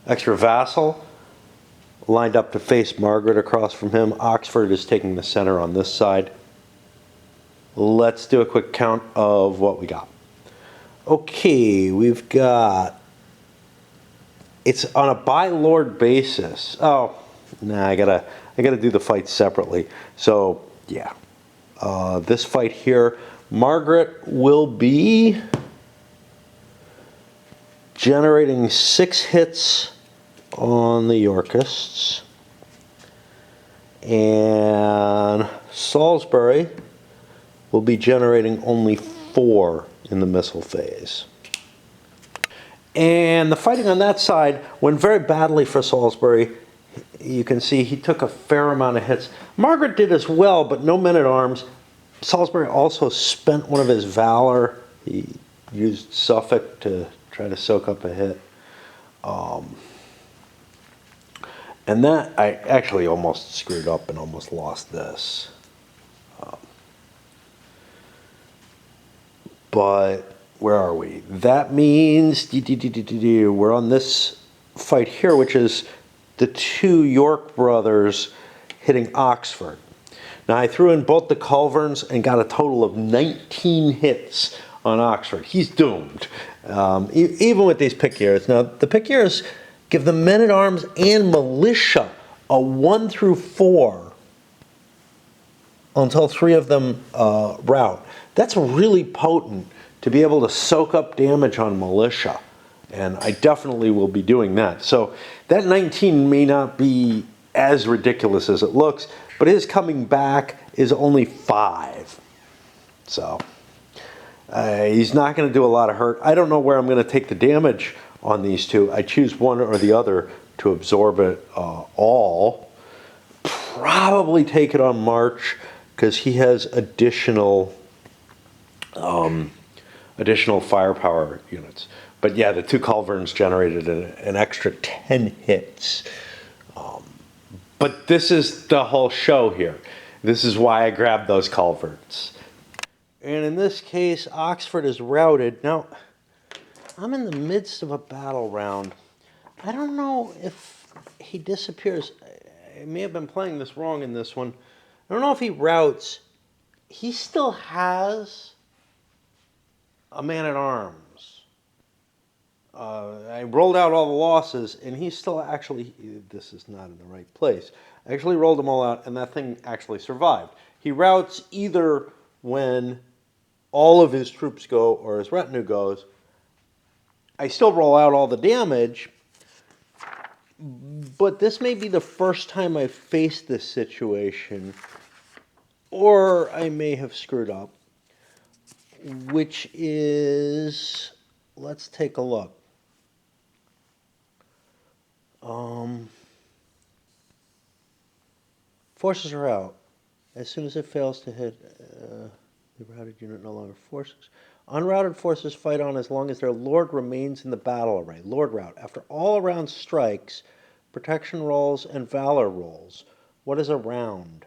extra vassal lined up to face Margaret across from him. Oxford is taking the center on this side. Let's do a quick count of what we got. Okay, we've got, it's on a by lord basis. Oh, nah, I gotta do the fight separately. So yeah, this fight here, Margaret will be generating 6 hits on the Yorkists, and Salisbury will be generating only 4 in the missile phase. And the fighting on that side went very badly for Salisbury. You can see he took a fair amount of hits. Margaret did as well, but no men-at-arms. Salisbury also spent one of his valor. He used Suffolk to try to soak up a hit. And that, I actually almost screwed up and almost lost this. But where are we? That means we're on this fight here, which is the 2 York brothers hitting Oxford. Now I threw in both the culverins and got a total of 19 hits on Oxford. He's doomed, even with these pick-years. Now the pick-years give the men-at-arms and militia a 1 through 4 until 3 of them rout. That's really potent to be able to soak up damage on militia. And I definitely will be doing that. So that 19 may not be as ridiculous as it looks, but his coming back is only 5. So he's not going to do a lot of hurt. I don't know where I'm going to take the damage on these 2. I choose one or the other to absorb it all. Probably take it on March because he has additional firepower units. But yeah, the 2 culverins generated an extra 10 hits. But this is the whole show here. This is why I grabbed those culverins. And in this case, Oxford is routed. Now, I'm in the midst of a battle round. I don't know if he disappears. I may have been playing this wrong in this one. I don't know if he routs. He still has a man-at-arms. I rolled out all the losses, and he's still actually, this is not in the right place. I actually rolled them all out, and that thing actually survived. He routs either when all of his troops go or his retinue goes. I still roll out all the damage, but this may be the first time I've faced this situation, or I may have screwed up, which is, let's take a look. Forces are out. As soon as it fails to hit, the routed unit no longer forces. Unrouted forces fight on as long as their lord remains in the battle array. Lord rout. After all around strikes, protection rolls and valor rolls. What is a round?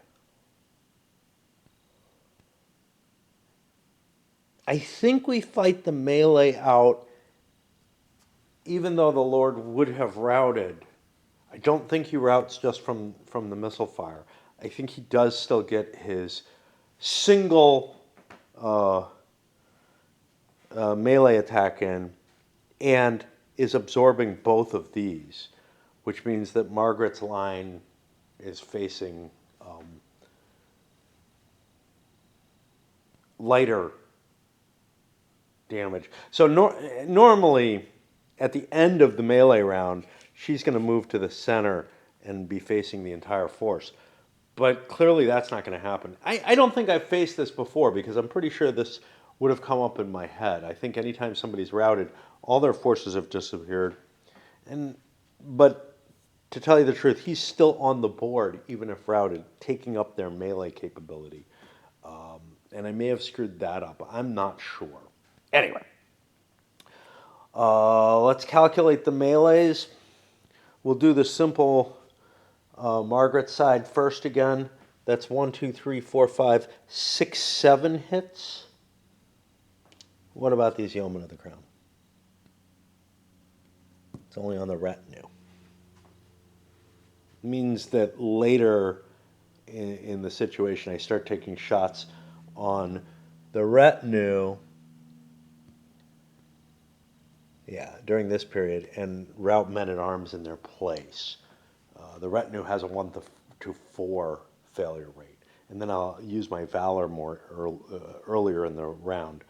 I think we fight the melee out even though the lord would have routed. I don't think he routes just from the missile fire. I think he does still get his single melee attack in and is absorbing both of these, which means that Margaret's line is facing lighter damage. So normally, at the end of the melee round, she's going to move to the center and be facing the entire force. But clearly that's not going to happen. I don't think I've faced this before because I'm pretty sure this would have come up in my head. I think anytime somebody's routed, all their forces have disappeared. But to tell you the truth, he's still on the board, even if routed, taking up their melee capability. And I may have screwed that up. I'm not sure. Anyway, let's calculate the melees. We'll do the simple Margaret side first again. That's 1, 2, 3, 4, 5, 6, 7 hits. What about these yeomen of the crown? It's only on the retinue. It means that later in the situation, I start taking shots on the retinue. Yeah, during this period, and rout men-at-arms in their place. The retinue has a 1 to 4 failure rate. And then I'll use my valor more earlier in the round.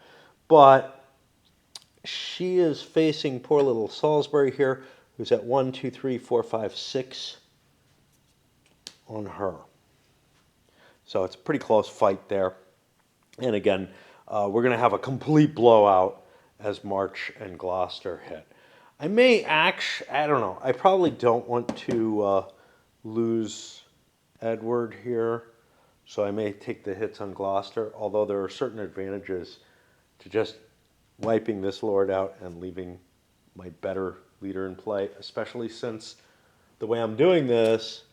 But she is facing poor little Salisbury here, who's at 1, 2, 3, 4, 5, 6 on her. So it's a pretty close fight there. And again, we're going to have a complete blowout as March and Gloucester hit. I don't know. I probably don't want to lose Edward here, so I may take the hits on Gloucester, although there are certain advantages to just wiping this lord out and leaving my better leader in play, especially since the way I'm doing this,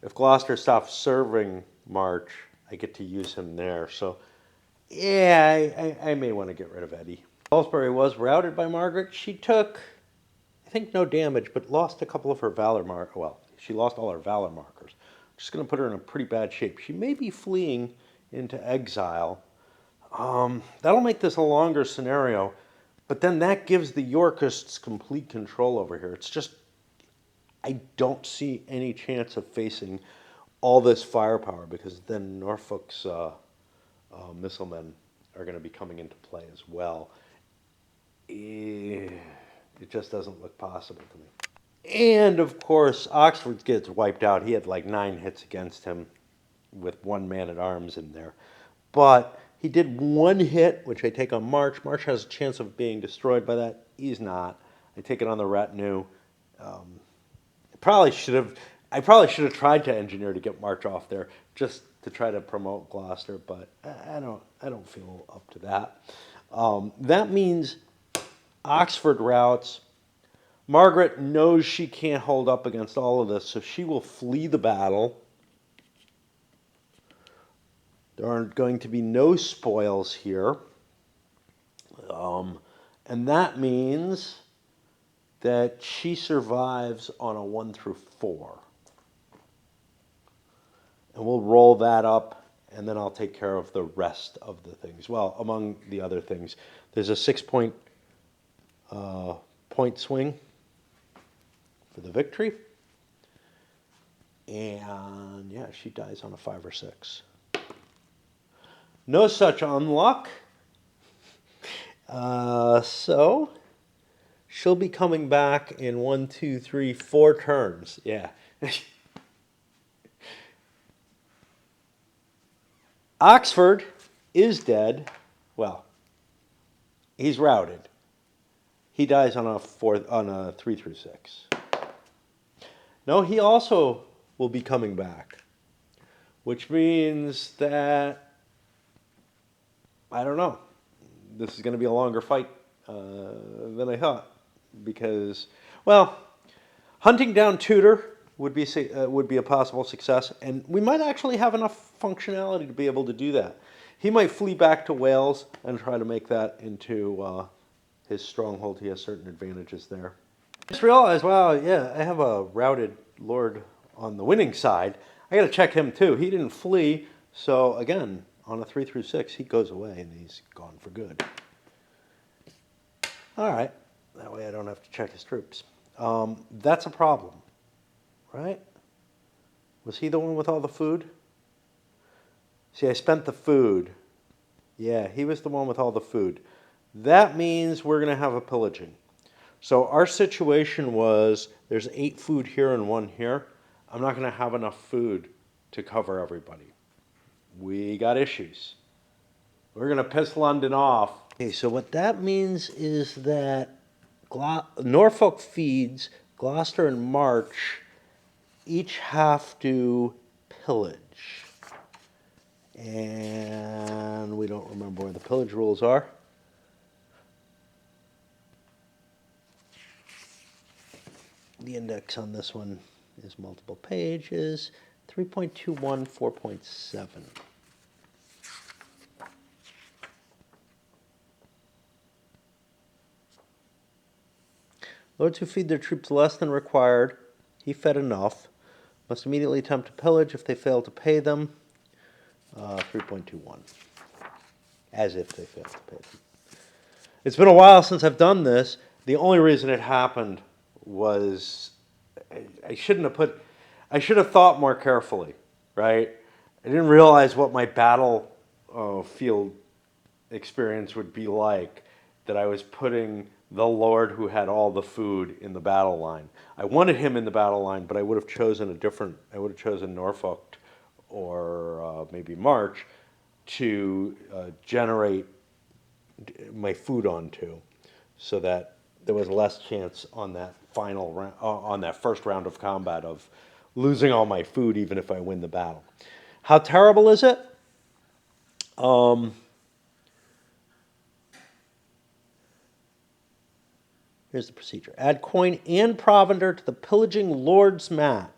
if Gloucester stops serving March, I get to use him there. So, yeah, I may want to get rid of Eddie. Salisbury was routed by Margaret. She took, I think, no damage, but lost a couple of her valor markers. Well, she lost all her valor markers. I'm just going to put her in a pretty bad shape. She may be fleeing into exile. That'll make this a longer scenario, but then that gives the Yorkists complete control over here. It's just, I don't see any chance of facing all this firepower because then Norfolk's missilemen are going to be coming into play as well. It just doesn't look possible to me. And of course, Oxford gets wiped out. He had like 9 hits against him with 1 man-at-arms in there. But he did 1 hit, which I take on March. March has a chance of being destroyed by that. He's not. I take it on the retinue. I probably should have tried to engineer to get March off there just to try to promote Gloucester, but I don't feel up to that. That means Oxford routes. Margaret knows she can't hold up against all of this, so she will flee the battle. There are going to be no spoils here. And that means that she survives on a 1 through 4. And we'll roll that up, and then I'll take care of the rest of the things. Well, among the other things, there's a 6-point point swing for the victory. And yeah, she dies on a 5 or 6. No such unluck. So she'll be coming back in 1, 2, 3, 4 turns. Yeah. Oxford is dead. Well, he's routed. He dies on a 3 through 6. No, he also will be coming back, which means that, I don't know, this is going to be a longer fight than I thought, because, well, hunting down Tudor would be a possible success, and we might actually have enough functionality to be able to do that. He might flee back to Wales and try to make that into his stronghold. He has certain advantages there. I just realized, wow, yeah, I have a routed lord on the winning side. I got to check him too. He didn't flee, so again, on a 3 through 6, he goes away and he's gone for good. All right, that way I don't have to check his troops. That's a problem, right? Was he the one with all the food? See, I spent the food. Yeah, he was the one with all the food. That means we're going to have a pillaging. So our situation was there's 8 food here and 1 here. I'm not going to have enough food to cover everybody. We got issues. We're going to piss London off. Okay, so what that means is that Norfolk feeds, Gloucester and March each have to pillage. And we don't remember where the pillage rules are. The index on this one is multiple pages, 3.21, 4.7. Lords who feed their troops less than required, he fed enough, must immediately attempt to pillage if they fail to pay them, 3.21, as if they fail to pay them. It's been a while since I've done this. The only reason it happened was I should have thought more carefully, right? I didn't realize what my battle field experience would be like, that I was putting the Lord who had all the food in the battle line. I wanted him in the battle line, but I would have chosen I would have chosen Norfolk or maybe March to generate my food onto, so that there was less chance on that final round, on that first round of combat, of losing all my food, even if I win the battle. How terrible is it? Here's the procedure. Add coin and provender to the pillaging lord's map.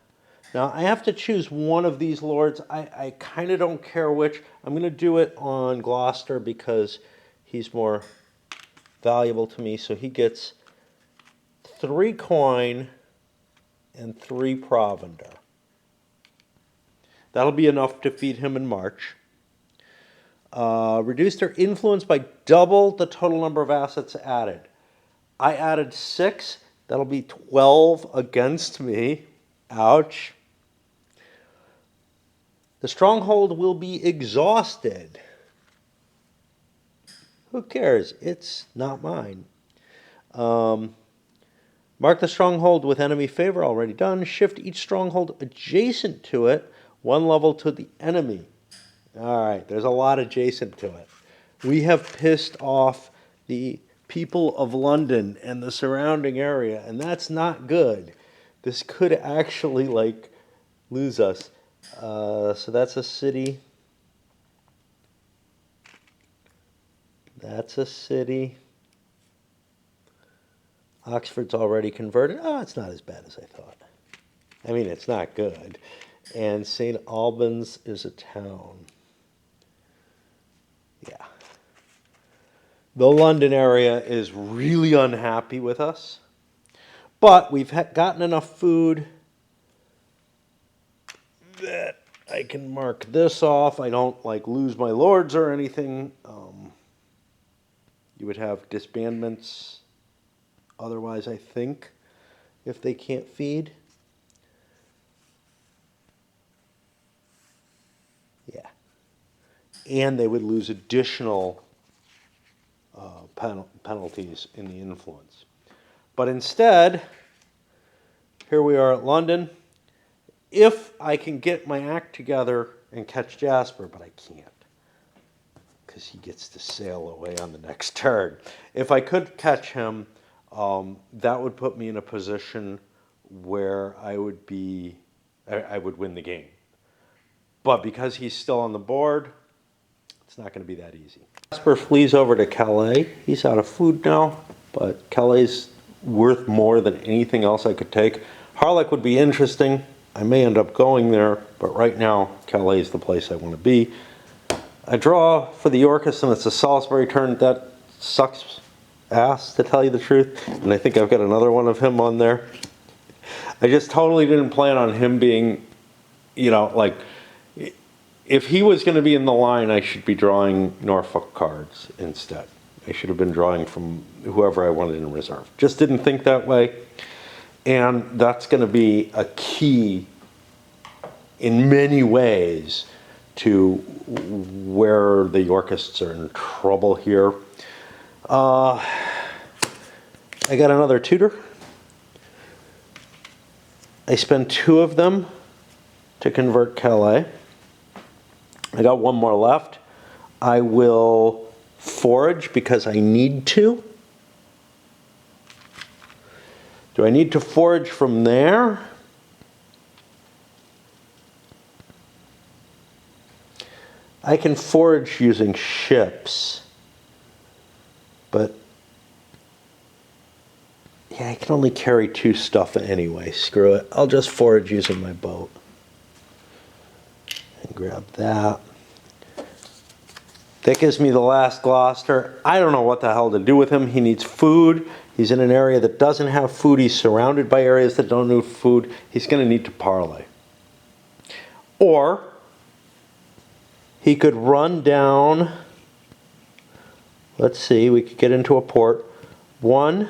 Now, I have to choose one of these lords. I kind of don't care which. I'm going to do it on Gloucester because he's more valuable to me. So he gets 3 coin and 3 provender. That'll be enough to feed him in March. Reduce their influence by double the total number of assets added. I added 6. That'll be 12 against me. Ouch. The stronghold will be exhausted. Who cares? It's not mine. Mark the stronghold with enemy favor, already done. Shift each stronghold adjacent to it 1 level to the enemy. All right, there's a lot adjacent to it. We have pissed off the people of London and the surrounding area, and that's not good. This could actually, lose us. So that's a city. That's a city. Oxford's already converted. Oh, it's not as bad as I thought. I mean, it's not good. And St. Albans is a town. Yeah. The London area is really unhappy with us. But we've gotten enough food that I can mark this off. I don't lose my lords or anything. You would have disbandments otherwise, I think, if they can't feed. Yeah. And they would lose additional penalties in the influence. But instead, here we are at London. If I can get my act together and catch Jasper, but I can't, because he gets to sail away on the next turn. If I could catch him, that would put me in a position where I would win the game. But because he's still on the board, it's not going to be that easy. Jasper flees over to Calais. He's out of food now, but Calais' worth more than anything else I could take. Harlech would be interesting. I may end up going there, but right now, Calais is the place I want to be. I draw for the Yorkist, and it's a Salisbury turn. That sucks ass, to tell you the truth. And I think I've got another one of him on there. I just totally didn't plan on him being, like, if he was going to be in the line, I should be drawing Norfolk cards instead. I should have been drawing from whoever I wanted in reserve. Just didn't think that way. And that's going to be a key in many ways to where the Yorkists are in trouble here. I got another tutor. I spent 2 of them to convert Calais. I got 1 more left. I will forage because I need to. Do I need to forage from there? I can forage using ships, but yeah, I can only carry 2 stuff anyway. Screw it. I'll just forage using my boat. And grab that. That gives me the last Gloucester. I don't know what the hell to do with him. He needs food. He's in an area that doesn't have food. He's surrounded by areas that don't need food. He's going to need to parlay. Or he could run down, let's see, we could get into a port. 1,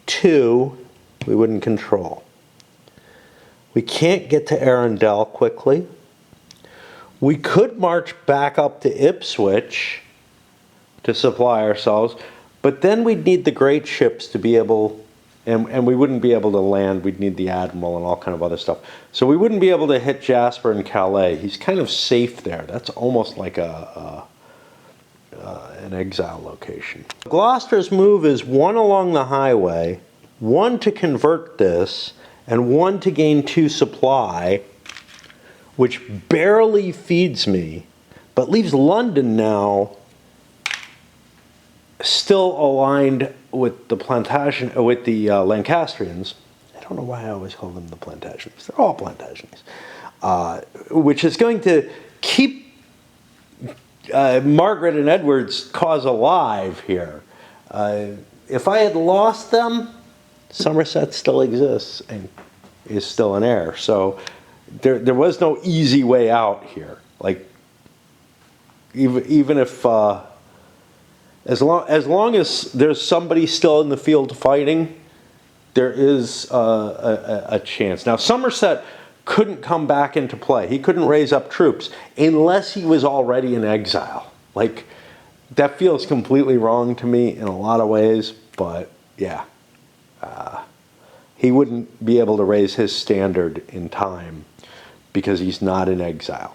2, we wouldn't control. We can't get to Arundel quickly. We could march back up to Ipswich to supply ourselves, but then we'd need the great ships to be able, and we wouldn't be able to land. We'd need the Admiral and all kind of other stuff. So we wouldn't be able to hit Jasper and Calais. He's kind of safe there. That's almost like an exile location. Gloucester's move is 1 along the highway, 1 to convert this, and 1 to gain 2 supply, which barely feeds me, but leaves London now still aligned with the Plantagenet, with the Lancastrians. I don't know why I always call them the Plantagenets. They're all Plantagenets. Which is going to keep Margaret and Edward's cause alive here. If I had lost them, Somerset still exists and is still an heir. So there was no easy way out here. Like, even if as long as there's somebody still in the field fighting, there is a chance. Now, Somerset couldn't come back into play. He couldn't raise up troops unless he was already in exile. Like, that feels completely wrong to me in a lot of ways, but yeah. He wouldn't be able to raise his standard in time because he's not in exile.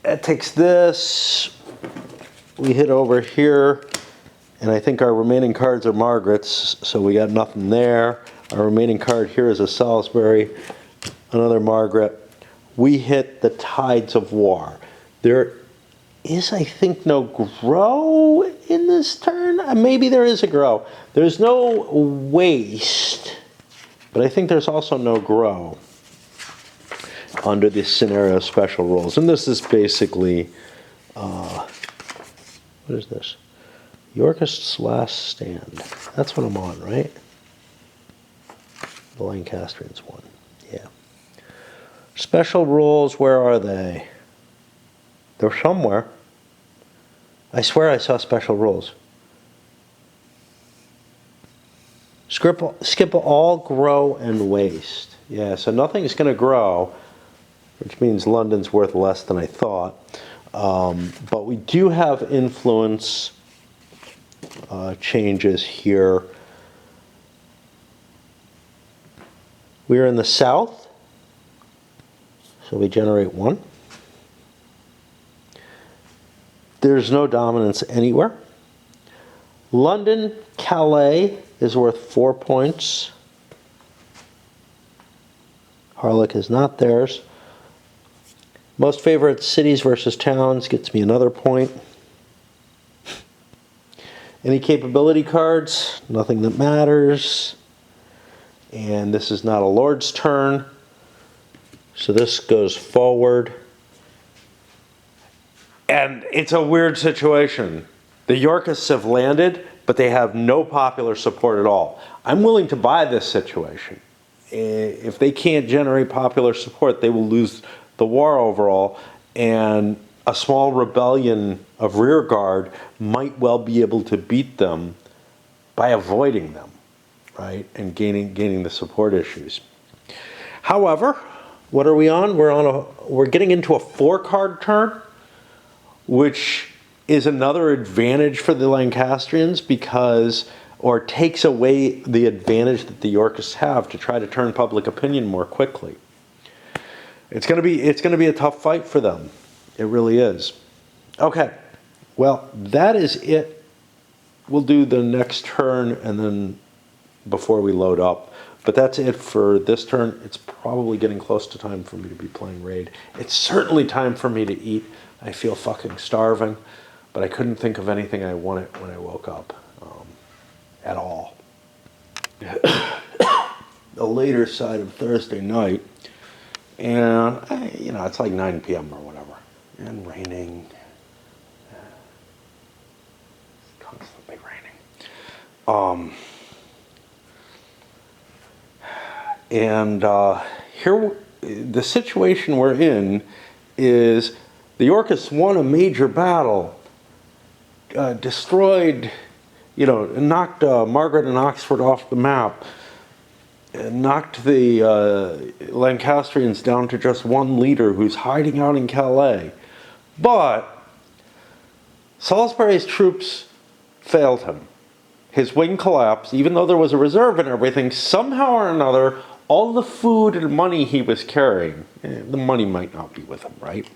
That takes this. We hit over here, and I think our remaining cards are Margaret's, so we got nothing there. Our remaining card here is a Salisbury, another Margaret. We hit the Tides of War. There is, I think, no grow in this turn. Maybe there is a grow. There's no waste, but I think there's also no grow under this scenario special rules. And this is basically, what is this? Yorkist's Last Stand. That's what I'm on, right? The Lancastrians won. Yeah. Special rules, where are they? They're somewhere. I swear I saw special rules. skip all grow and waste. Yeah, so nothing's going to grow, which means London's worth less than I thought. But we do have influence changes here. We're in the south, so we generate 1. There's no dominance anywhere. London, Calais is worth 4 points. Harlech is not theirs. Most favorite cities versus towns gets me another point. Any capability cards? Nothing that matters. And this is not a lord's turn. So this goes forward. And it's a weird situation. The Yorkists have landed, but they have no popular support at all. I'm willing to buy this situation. If they can't generate popular support, they will lose the war overall, and a small rebellion of rearguard might well be able to beat them by avoiding them, right, and gaining the support issues. However, what are we on? We're getting into a 4-card turn, which is another advantage for the Lancastrians or takes away the advantage that the Yorkists have to try to turn public opinion more quickly. It's going to be a tough fight for them. It really is. Okay, well, that is it. We'll do the next turn and then before we load up. But that's it for this turn. It's probably getting close to time for me to be playing Raid. It's certainly time for me to eat. I feel fucking starving, but I couldn't think of anything I wanted when I woke up at all. The later side of Thursday night, and it's like 9 p.m. or whatever, and raining. It's constantly raining. Here, the situation we're in is the Yorkists won a major battle, destroyed, knocked Margaret and Oxford off the map, and knocked the Lancastrians down to just one leader who's hiding out in Calais. But Salisbury's troops failed him. His wing collapsed, even though there was a reserve and everything. Somehow or another, all the food and money he was carrying, the money might not be with him, right?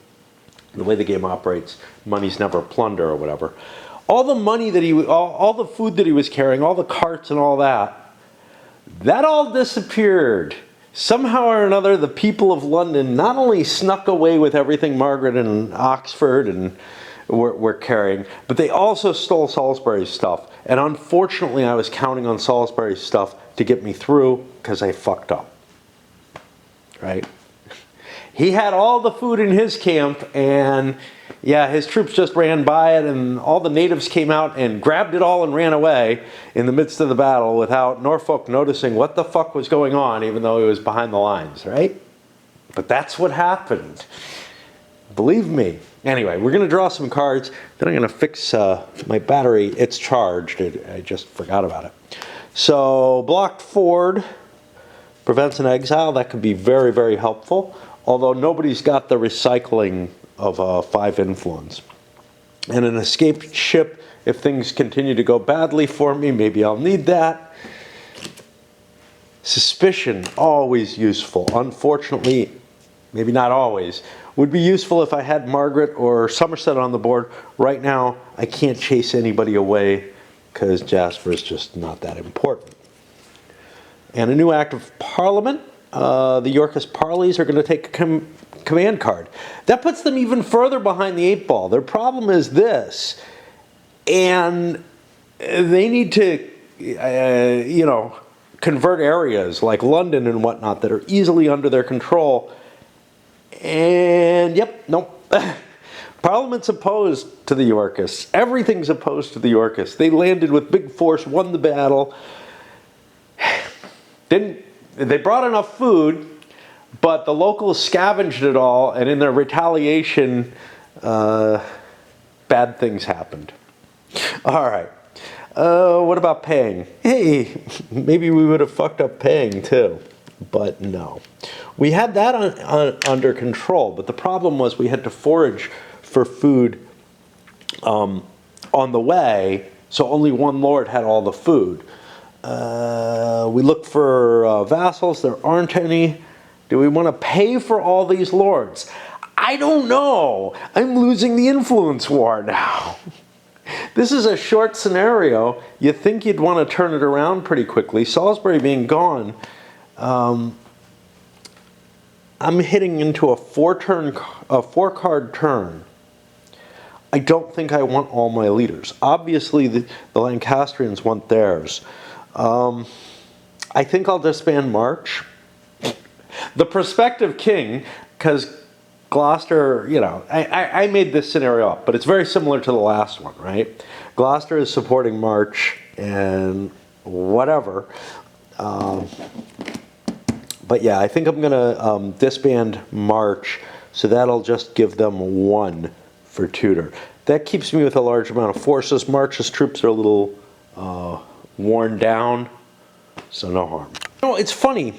The way the game operates, money's never plunder or whatever. All the money that all the food that he was carrying, all the carts and all that all disappeared. Somehow or another, the people of London not only snuck away with everything Margaret and Oxford and were carrying, but they also stole Salisbury's stuff. And unfortunately, I was counting on Salisbury's stuff to get me through because I fucked up. Right? He had all the food in his camp, and yeah, his troops just ran by it, and all the natives came out and grabbed it all and ran away in the midst of the battle without Norfolk noticing what the fuck was going on, even though he was behind the lines, right? But that's what happened. Believe me. Anyway, we're going to draw some cards. Then I'm going to fix my battery. It's charged. I just forgot about it. So, blocked Ford prevents an exile. That could be very, very helpful. Although nobody's got the recycling of 5 influence. And an escaped ship, if things continue to go badly for me, maybe I'll need that. Suspicion, always useful. Unfortunately, maybe not always. Would be useful if I had Margaret or Somerset on the board. Right now, I can't chase anybody away because Jasper is just not that important. And a new Act of Parliament. The Yorkist parleys are going to take a command card. That puts them even further behind the 8 ball. Their problem is this, and they need to, convert areas like London and whatnot that are easily under their control. And yep, nope. Parliament's opposed to the Yorkists. Everything's opposed to the Yorkists. They landed with big force, won the battle. They brought enough food, but the locals scavenged it all, and in their retaliation, bad things happened. All right. What about paying? Hey, maybe we would have fucked up paying too. But no. We had that under control, but the problem was we had to forage for food on the way, so only one lord had all the food. We looked for vassals. There aren't any. Do we want to pay for all these lords? I don't know. I'm losing the influence war now. This is a short scenario. You think you'd want to turn it around pretty quickly. Salisbury being gone, I'm hitting into a four-card turn. I don't think I want all my leaders. Obviously, the Lancastrians want theirs. I think I'll disband March. The prospective king, because Gloucester, you know, I made this scenario up, but it's very similar to the last one, right? Gloucester is supporting March and whatever. But yeah, I think I'm going to disband March, so that'll just give them 1 for Tudor. That keeps me with a large amount of forces. March's troops are a little worn down, so no harm. You know, it's funny.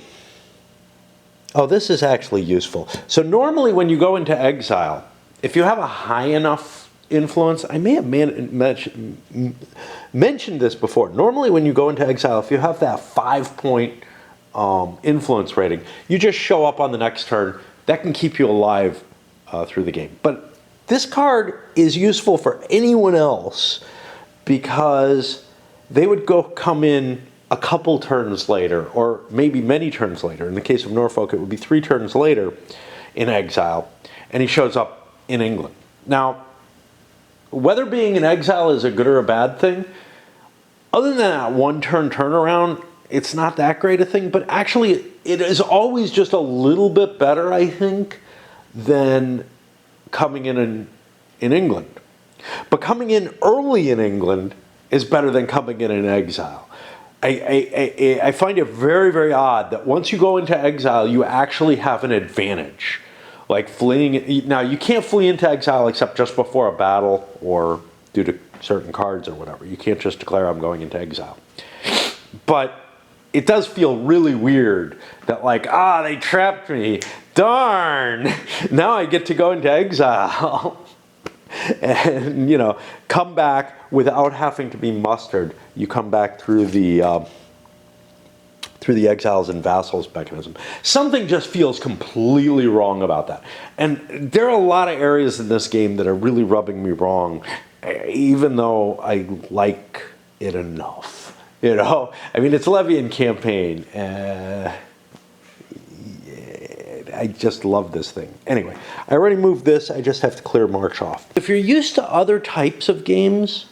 Oh, this is actually useful. So normally when you go into exile, if you have a high enough influence, I may have mentioned this before. Normally when you go into exile, if you have that 5-point influence rating, you just show up on the next turn. That can keep you alive through the game. But this card is useful for anyone else because they would come in a couple turns later, or maybe many turns later. In the case of Norfolk, it would be 3 turns later in exile, and he shows up in England. Now, whether being in exile is a good or a bad thing, other than that 1-turn turnaround, it's not that great a thing, but actually it is always just a little bit better, I think, than coming in England. But coming in early in England is better than coming in exile. I find it very, very odd that once you go into exile, you actually have an advantage. Like fleeing, now you can't flee into exile except just before a battle or due to certain cards or whatever. You can't just declare I'm going into exile. But it does feel really weird that like, they trapped me. Darn! Now I get to go into exile. And, you know, come back without having to be mustered. You come back through the exiles and vassals mechanism. Something just feels completely wrong about that. And there are a lot of areas in this game that are really rubbing me wrong, even though I like it enough. You know, I mean, it's levy and campaign. I just love this thing. Anyway, I already moved this. I just have to clear March off. If you're used to other types of games,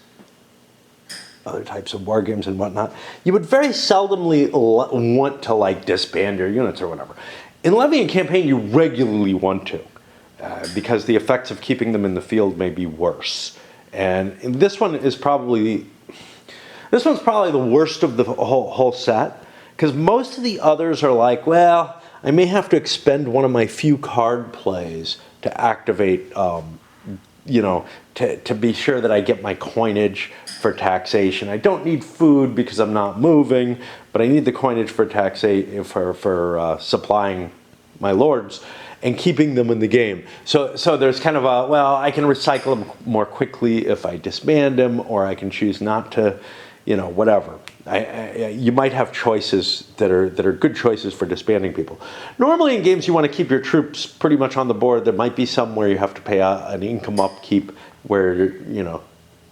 other types of war games and whatnot, you would very seldomly want to like disband your units or whatever. In levy and campaign, you regularly want to, because the effects of keeping them in the field may be worse. And this one is probably, this one's probably the worst of the whole set, because most of the others are like, well, I may have to expend one of my few card plays to activate, you know, to be sure that I get my coinage for taxation. I don't need food because I'm not moving, but I need the coinage for taxation for supplying my lords and keeping them in the game. So there's kind of a, well, I can recycle them more quickly if I disband them, or I can choose not to, you know, whatever. You might have choices that are good choices for disbanding people. Normally in games you want to keep your troops pretty much on the board. There might be some where you have to pay an income upkeep where, you know,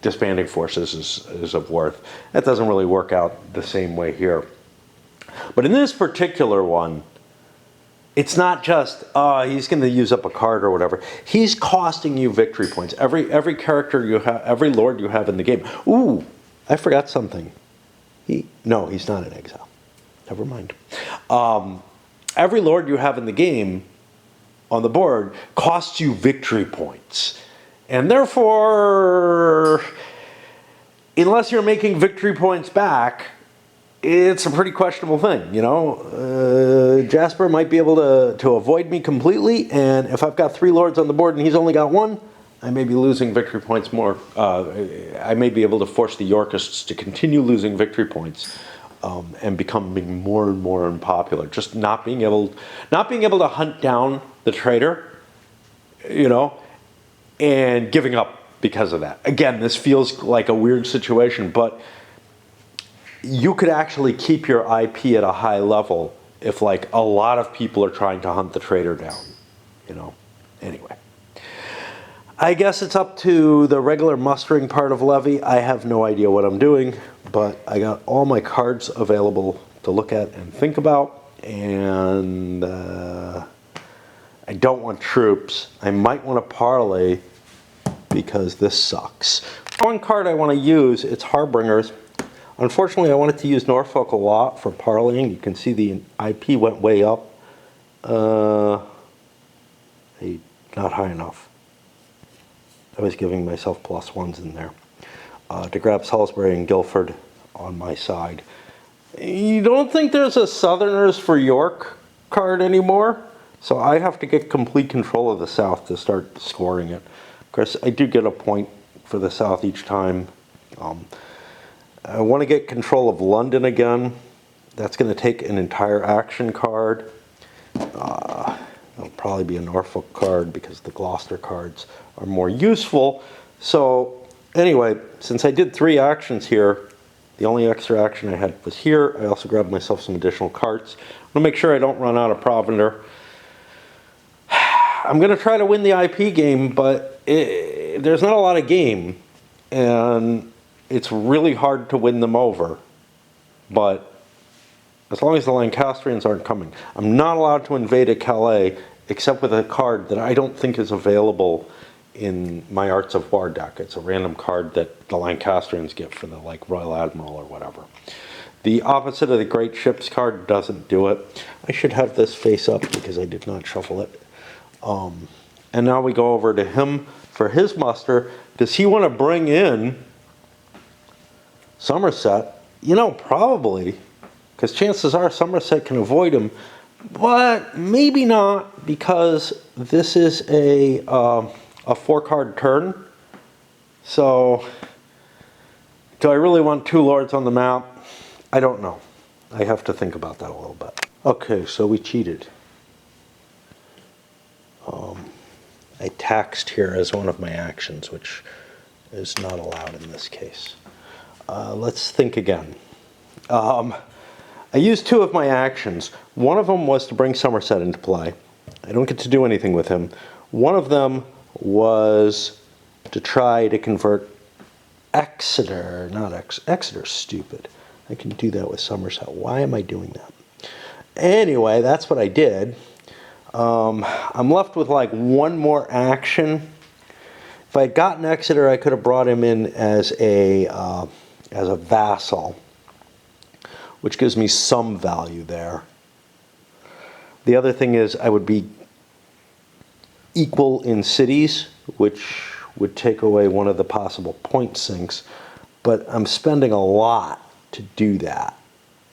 disbanding forces is of worth. That doesn't really work out the same way here. But in this particular one, it's not just, he's going to use up a card or whatever. He's costing you victory points. Every character you have, every lord you have in the game. Ooh, I forgot something. No, he's not in exile. Never mind. Every lord you have in the game on the board costs you victory points. And therefore, unless you're making victory points back, it's a pretty questionable thing, you know. Jasper might be able to avoid me completely, and if I've got 3 lords on the board and he's only got 1, I may be losing victory points more. I may be able to force the Yorkists to continue losing victory points and becoming more and more unpopular. Just not being able to hunt down the traitor, you know, and giving up because of that. Again, this feels like a weird situation, but you could actually keep your IP at a high level if like a lot of people are trying to hunt the traitor down, you know. Anyway, I guess it's up to the regular mustering part of Levy. I have no idea what I'm doing, but I got all my cards available to look at and think about, and I don't want troops. I might want to parlay because this sucks. One card I want to use, it's Harbingers. Unfortunately, I wanted to use Norfolk a lot for parlaying. You can see the IP went way up. Not high enough. I was giving myself +1s in there. To grab Salisbury and Guilford on my side. You don't think there's a Southerners for York card anymore? So I have to get complete control of the South to start scoring it. Of course, I do get a point for the South each time. I want to get control of London again. That's going to take an entire action card. It'll probably be a Norfolk card because the Gloucester cards are more useful. So anyway, since I did 3 actions here, the only extra action I had was here. I also grabbed myself some additional cards. I want to make sure I don't run out of provender. I'm going to try to win the IP game, but there's not a lot of game. And it's really hard to win them over, but as long as the Lancastrians aren't coming. I'm not allowed to invade a Calais except with a card that I don't think is available in my Arts of War deck. It's a random card that the Lancastrians get for the like Royal Admiral or whatever. The opposite of the Great Ships card doesn't do it. I should have this face up because I did not shuffle it. And now we go over to him for his muster. Does he want to bring in Somerset? You know, probably, because chances are Somerset can avoid him, but maybe not, because this is a 4-card turn. So, do I really want 2 lords on the map? I don't know. I have to think about that a little bit. Okay, so we cheated. I taxed here as one of my actions, which is not allowed in this case. Let's think again. I used 2 of my actions. One of them was to bring Somerset into play. I don't get to do anything with him. One of them was to try to convert Exeter. Exeter's stupid. I can do that with Somerset. Why am I doing that? Anyway, that's what I did. I'm left with like 1 more action. If I had gotten Exeter, I could have brought him in as a vassal, which gives me some value there. The other thing is I would be equal in cities, which would take away one of the possible point sinks, but I'm spending a lot to do that,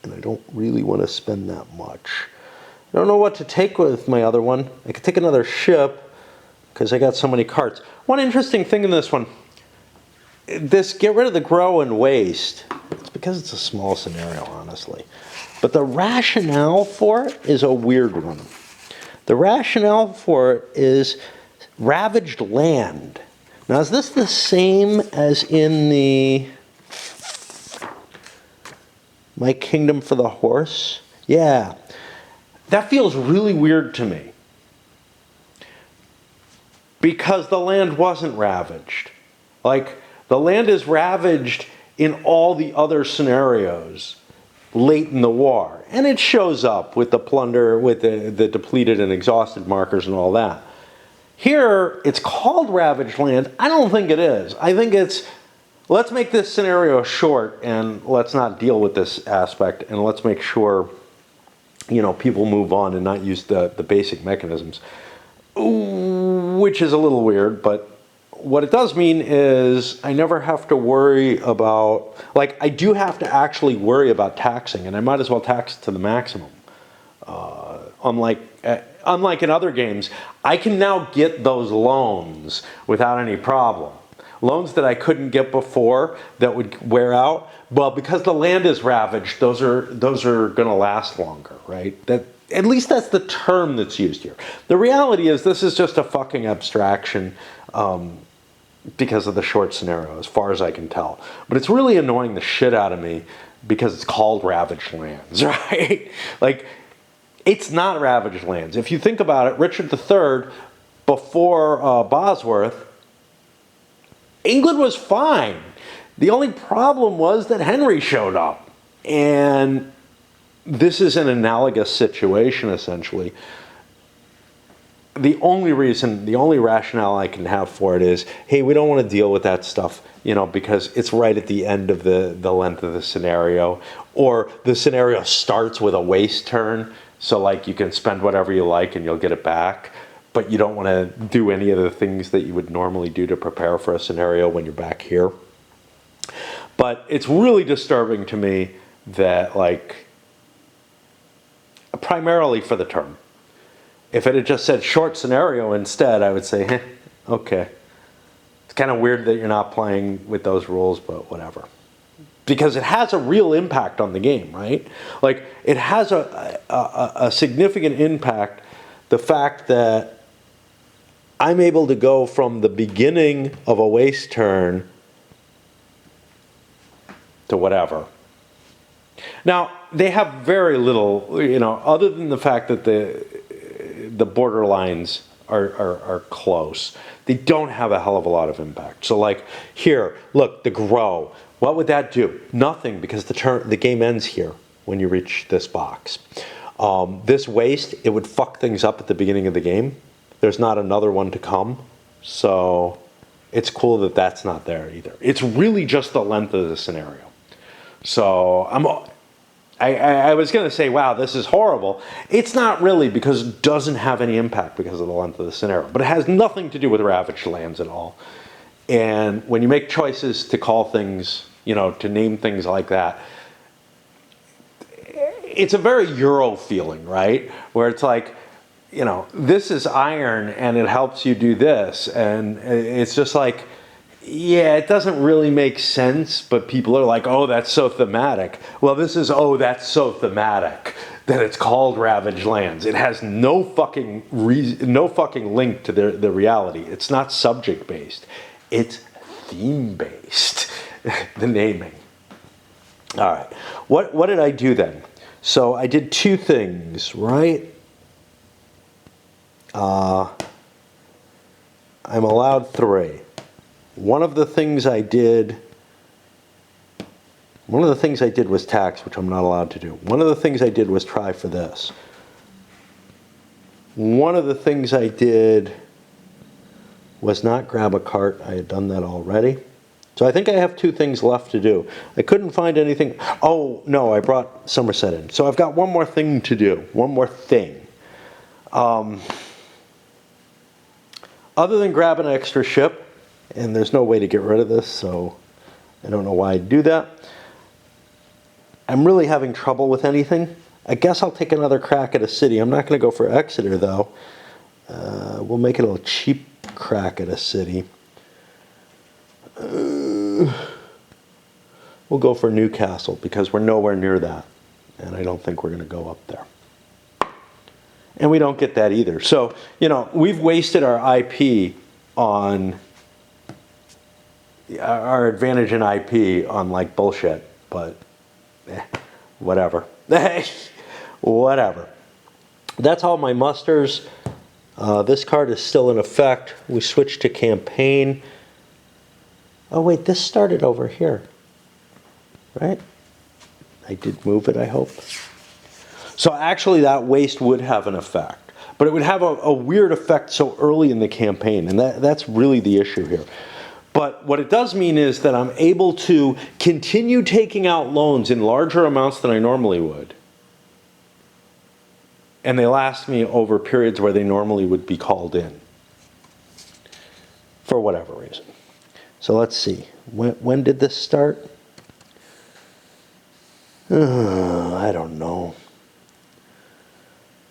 and I don't really want to spend that much. I don't know what to take with my other one. I could take another ship, because I got so many cards. One interesting thing in this one, this get rid of the grow and waste. It's because it's a small scenario, honestly. But the rationale for it is a weird one. The rationale for it is ravaged land. Now, is this the same as in the My Kingdom for the Horse? Yeah. That feels really weird to me. Because the land wasn't ravaged. Like, the land is ravaged in all the other scenarios late in the war. And it shows up with the plunder, with the depleted and exhausted markers and all that. Here, it's called ravaged land. I don't think it is. I think it's, let's make this scenario short and let's not deal with this aspect, and let's make sure, you know, people move on and not use the basic mechanisms. Which is a little weird, but what it does mean is I never have to worry about, like, I do have to actually worry about taxing, and I might as well tax to the maximum. unlike in other games, I can now get those loans without any problem. Loans that I couldn't get before that would wear out, well, because the land is ravaged, those are going to last longer, right? That, at least that's the term that's used here. The reality is this is just a fucking abstraction because of the short scenario, as far as I can tell. But it's really annoying the shit out of me because it's called ravaged lands, right? Like, it's not ravaged lands. If you think about it, Richard III, before Bosworth, England was fine. The only problem was that Henry showed up. And this is an analogous situation, essentially. The only rationale I can have for it is, hey, we don't want to deal with that stuff, because it's right at the end of the length of the scenario. Or the scenario starts with a waste turn, so like you can spend whatever you like and you'll get it back. But you don't want to do any of the things that you would normally do to prepare for a scenario when you're back here. But it's really disturbing to me that, like, primarily for the term. If it had just said short scenario instead, I would say, okay. It's kind of weird that you're not playing with those rules, but whatever. Because it has a real impact on the game, right? Like, it has a significant impact, the fact that I'm able to go from the beginning of a waste turn to whatever. Now, they have very little, other than the fact that the border lines are close. They don't have a hell of a lot of impact. So like here, look, the grow. What would that do? Nothing, because the game ends here when you reach this box. This waste, it would fuck things up at the beginning of the game. There's not another one to come. So it's cool that that's not there either. It's really just the length of the scenario. So I was going to say, wow, this is horrible. It's not really, because it doesn't have any impact because of the length of the scenario. But it has nothing to do with ravaged lands at all. And when you make choices to call things, to name things like that, it's a very Euro feeling, right? Where it's like, this is iron and it helps you do this. And it's just like, yeah, it doesn't really make sense, but people are like, oh, that's so thematic. Well, this is, oh, that's so thematic that it's called Ravaged Lands. It has no fucking link to the reality. It's not subject-based. It's theme-based, the naming. All right. What did I do then? So I did two things, right? I'm allowed 3. One of the things I did was tax, which I'm not allowed to do. One of the things I did was try for this. One of the things I did was not grab a cart. I had done that already. So I think I have 2 things left to do. I couldn't find anything. Oh, no, I brought Somerset in. So I've got one more thing to do. One more thing. Other than grab an extra ship, and there's no way to get rid of this, so I don't know why I'd do that. I'm really having trouble with anything. I guess I'll take another crack at a city. I'm not going to go for Exeter, though. We'll make it a cheap crack at a city. We'll go for Newcastle, because we're nowhere near that. And I don't think we're going to go up there. And we don't get that either. So, we've wasted our IP on... our advantage in IP on, like, bullshit. But, whatever. Whatever. That's all my musters. This card is still in effect. We switched to campaign. Oh, wait, this started over here. Right? I did move it, I hope. So actually that waste would have an effect. But it would have a weird effect so early in the campaign. And that's really the issue here. But what it does mean is that I'm able to continue taking out loans in larger amounts than I normally would. And they last me over periods where they normally would be called in. For whatever reason. So let's see. When did this start? I don't know.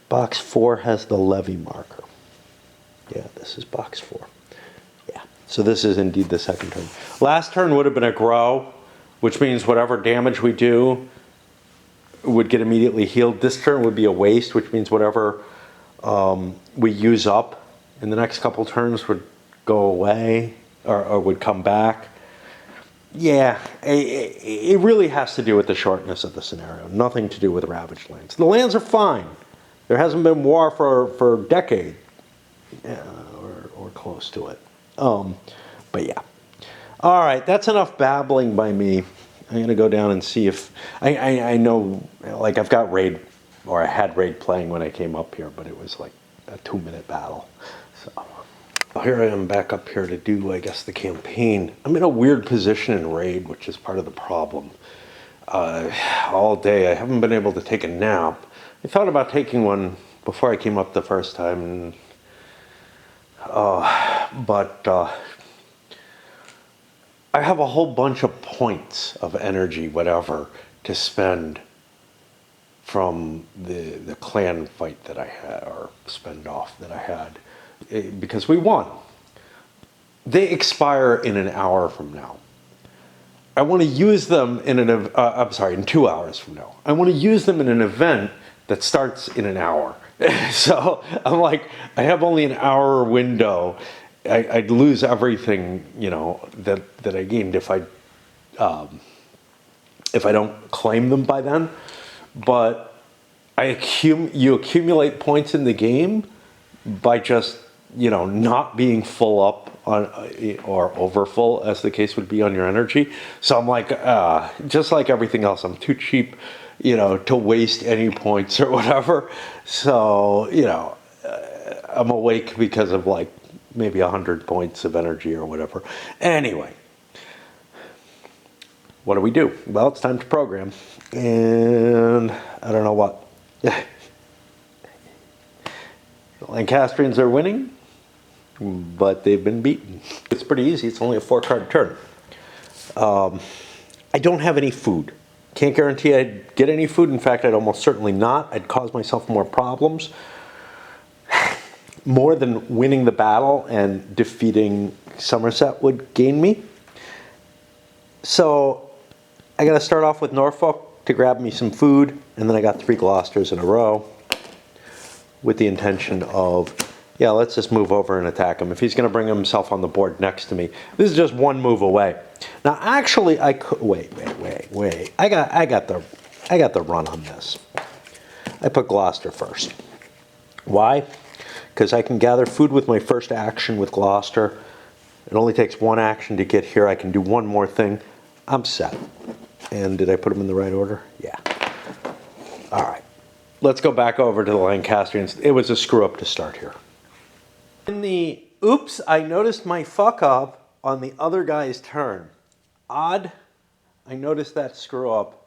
Box 4 has the levy marker. Yeah, this is box 4. Yeah, so this is indeed the second turn. Last turn would have been a grow, which means whatever damage we do would get immediately healed. This turn would be a waste, which means whatever we use up in the next couple turns would go away or would come back. Yeah, it really has to do with the shortness of the scenario, nothing to do with ravaged lands. The lands are fine. There hasn't been war for a decade, or close to it. But yeah. All right, that's enough babbling by me. I'm going to go down and see if... I know, like, I've got Raid, or I had Raid playing when I came up here, but it was like a 2-minute battle. So here I am back up here to do, I guess, the campaign. I'm in a weird position in Raid, which is part of the problem. All day, I haven't been able to take a nap. I thought about taking one before I came up the first time, but I have a whole bunch of points of energy, whatever, to spend from the clan fight that I had, or spend off that I had, because we won. They expire in an hour from now. I want to use them in in 2 hours from now. I want to use them in an event that starts in an hour. So I'm like, I have only an hour window. I'd lose everything, you know, that I gained if I don't claim them by then. But you accumulate points in the game by just, you know, not being full up on, or over full, as the case would be, on your energy. So I'm like, just like everything else, I'm too cheap, you know, to waste any points or whatever. So, you know, I'm awake because of like maybe 100 points of energy or whatever. Anyway, what do we do? Well, it's time to program. And I don't know what. The Lancastrians are winning, but they've been beaten. It's pretty easy. It's only a 4-card turn. I don't have any food. Can't guarantee I'd get any food. In fact, I'd almost certainly not. I'd cause myself more problems. More than winning the battle and defeating Somerset would gain me. So I got to start off with Norfolk to grab me some food, and then I got 3 Gloucesters in a row with the intention of, yeah, let's just move over and attack him. If he's going to bring himself on the board next to me, this is just one move away. Now, actually, I could wait. I got the run on this. I put Gloucester first. Why? Because I can gather food with my first action with Gloucester. It only takes 1 action to get here. I can do 1 more thing. I'm set. And did I put them in the right order? Yeah. All right. Let's go back over to the Lancastrians. It was a screw up to start here. In the oops, I noticed my fuck up on the other guy's turn. Odd. I noticed that screw up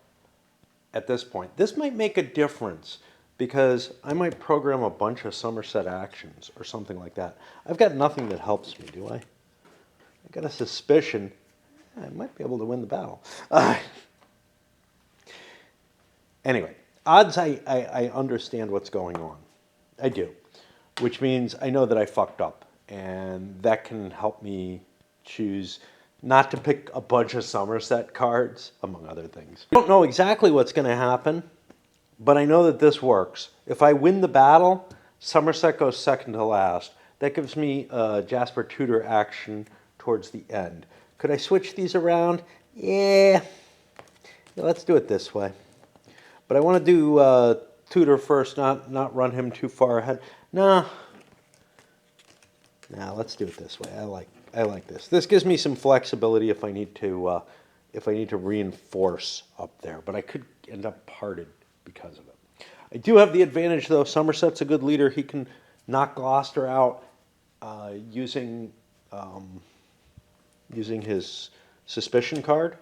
at this point. This might make a difference because I might program a bunch of Somerset actions or something like that. I've got nothing that helps me, do I? I got a suspicion I might be able to win the battle. Anyway, odds I understand what's going on. I do. Which means I know that I fucked up. And that can help me choose not to pick a bunch of Somerset cards, among other things. I don't know exactly what's going to happen, but I know that this works. If I win the battle, Somerset goes second to last. That gives me a Jasper Tudor action towards the end. Could I switch these around? Yeah, let's do it this way. But I want to do Tudor first, not run him too far ahead. Nah, let's do it this way. I like this. This gives me some flexibility if I need to reinforce up there. But I could end up parted because of it. I do have the advantage though. Somerset's a good leader. He can knock Gloucester out using his suspicion card,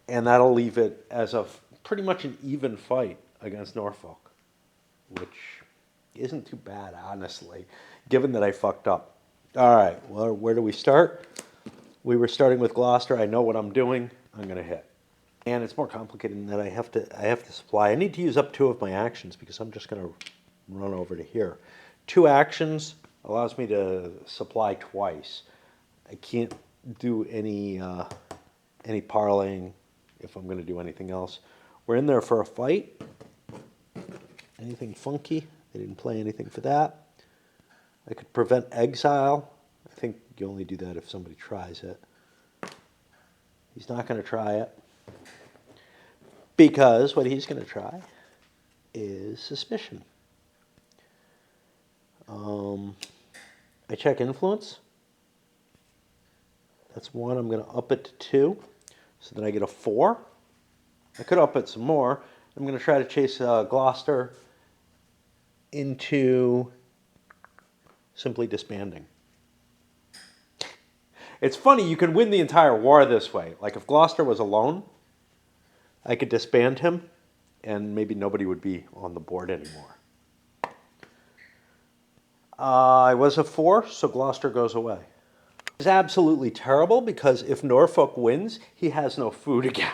and that'll leave it as a pretty much an even fight against Norfolk, which isn't too bad, honestly, given that I fucked up. All right, well, where do we start? We were starting with Gloucester. I know what I'm doing. I'm going to hit. And it's more complicated in that I have to supply. I need to use up 2 of my actions because I'm just going to run over to here. 2 actions allows me to supply twice. I can't do any parlaying if I'm going to do anything else. We're in there for a fight. Anything funky? They didn't play anything for that. I could prevent exile. I think you only do that if somebody tries it. He's not going to try it. Because what he's going to try is suspicion. I check influence. That's 1. I'm going to up it to 2. So then I get a 4. I could up it some more. I'm going to try to chase Gloucester into simply disbanding. It's funny, you can win the entire war this way. Like if Gloucester was alone, I could disband him and maybe nobody would be on the board anymore. I was a 4, so Gloucester goes away. It's absolutely terrible because if Norfolk wins, he has no food again.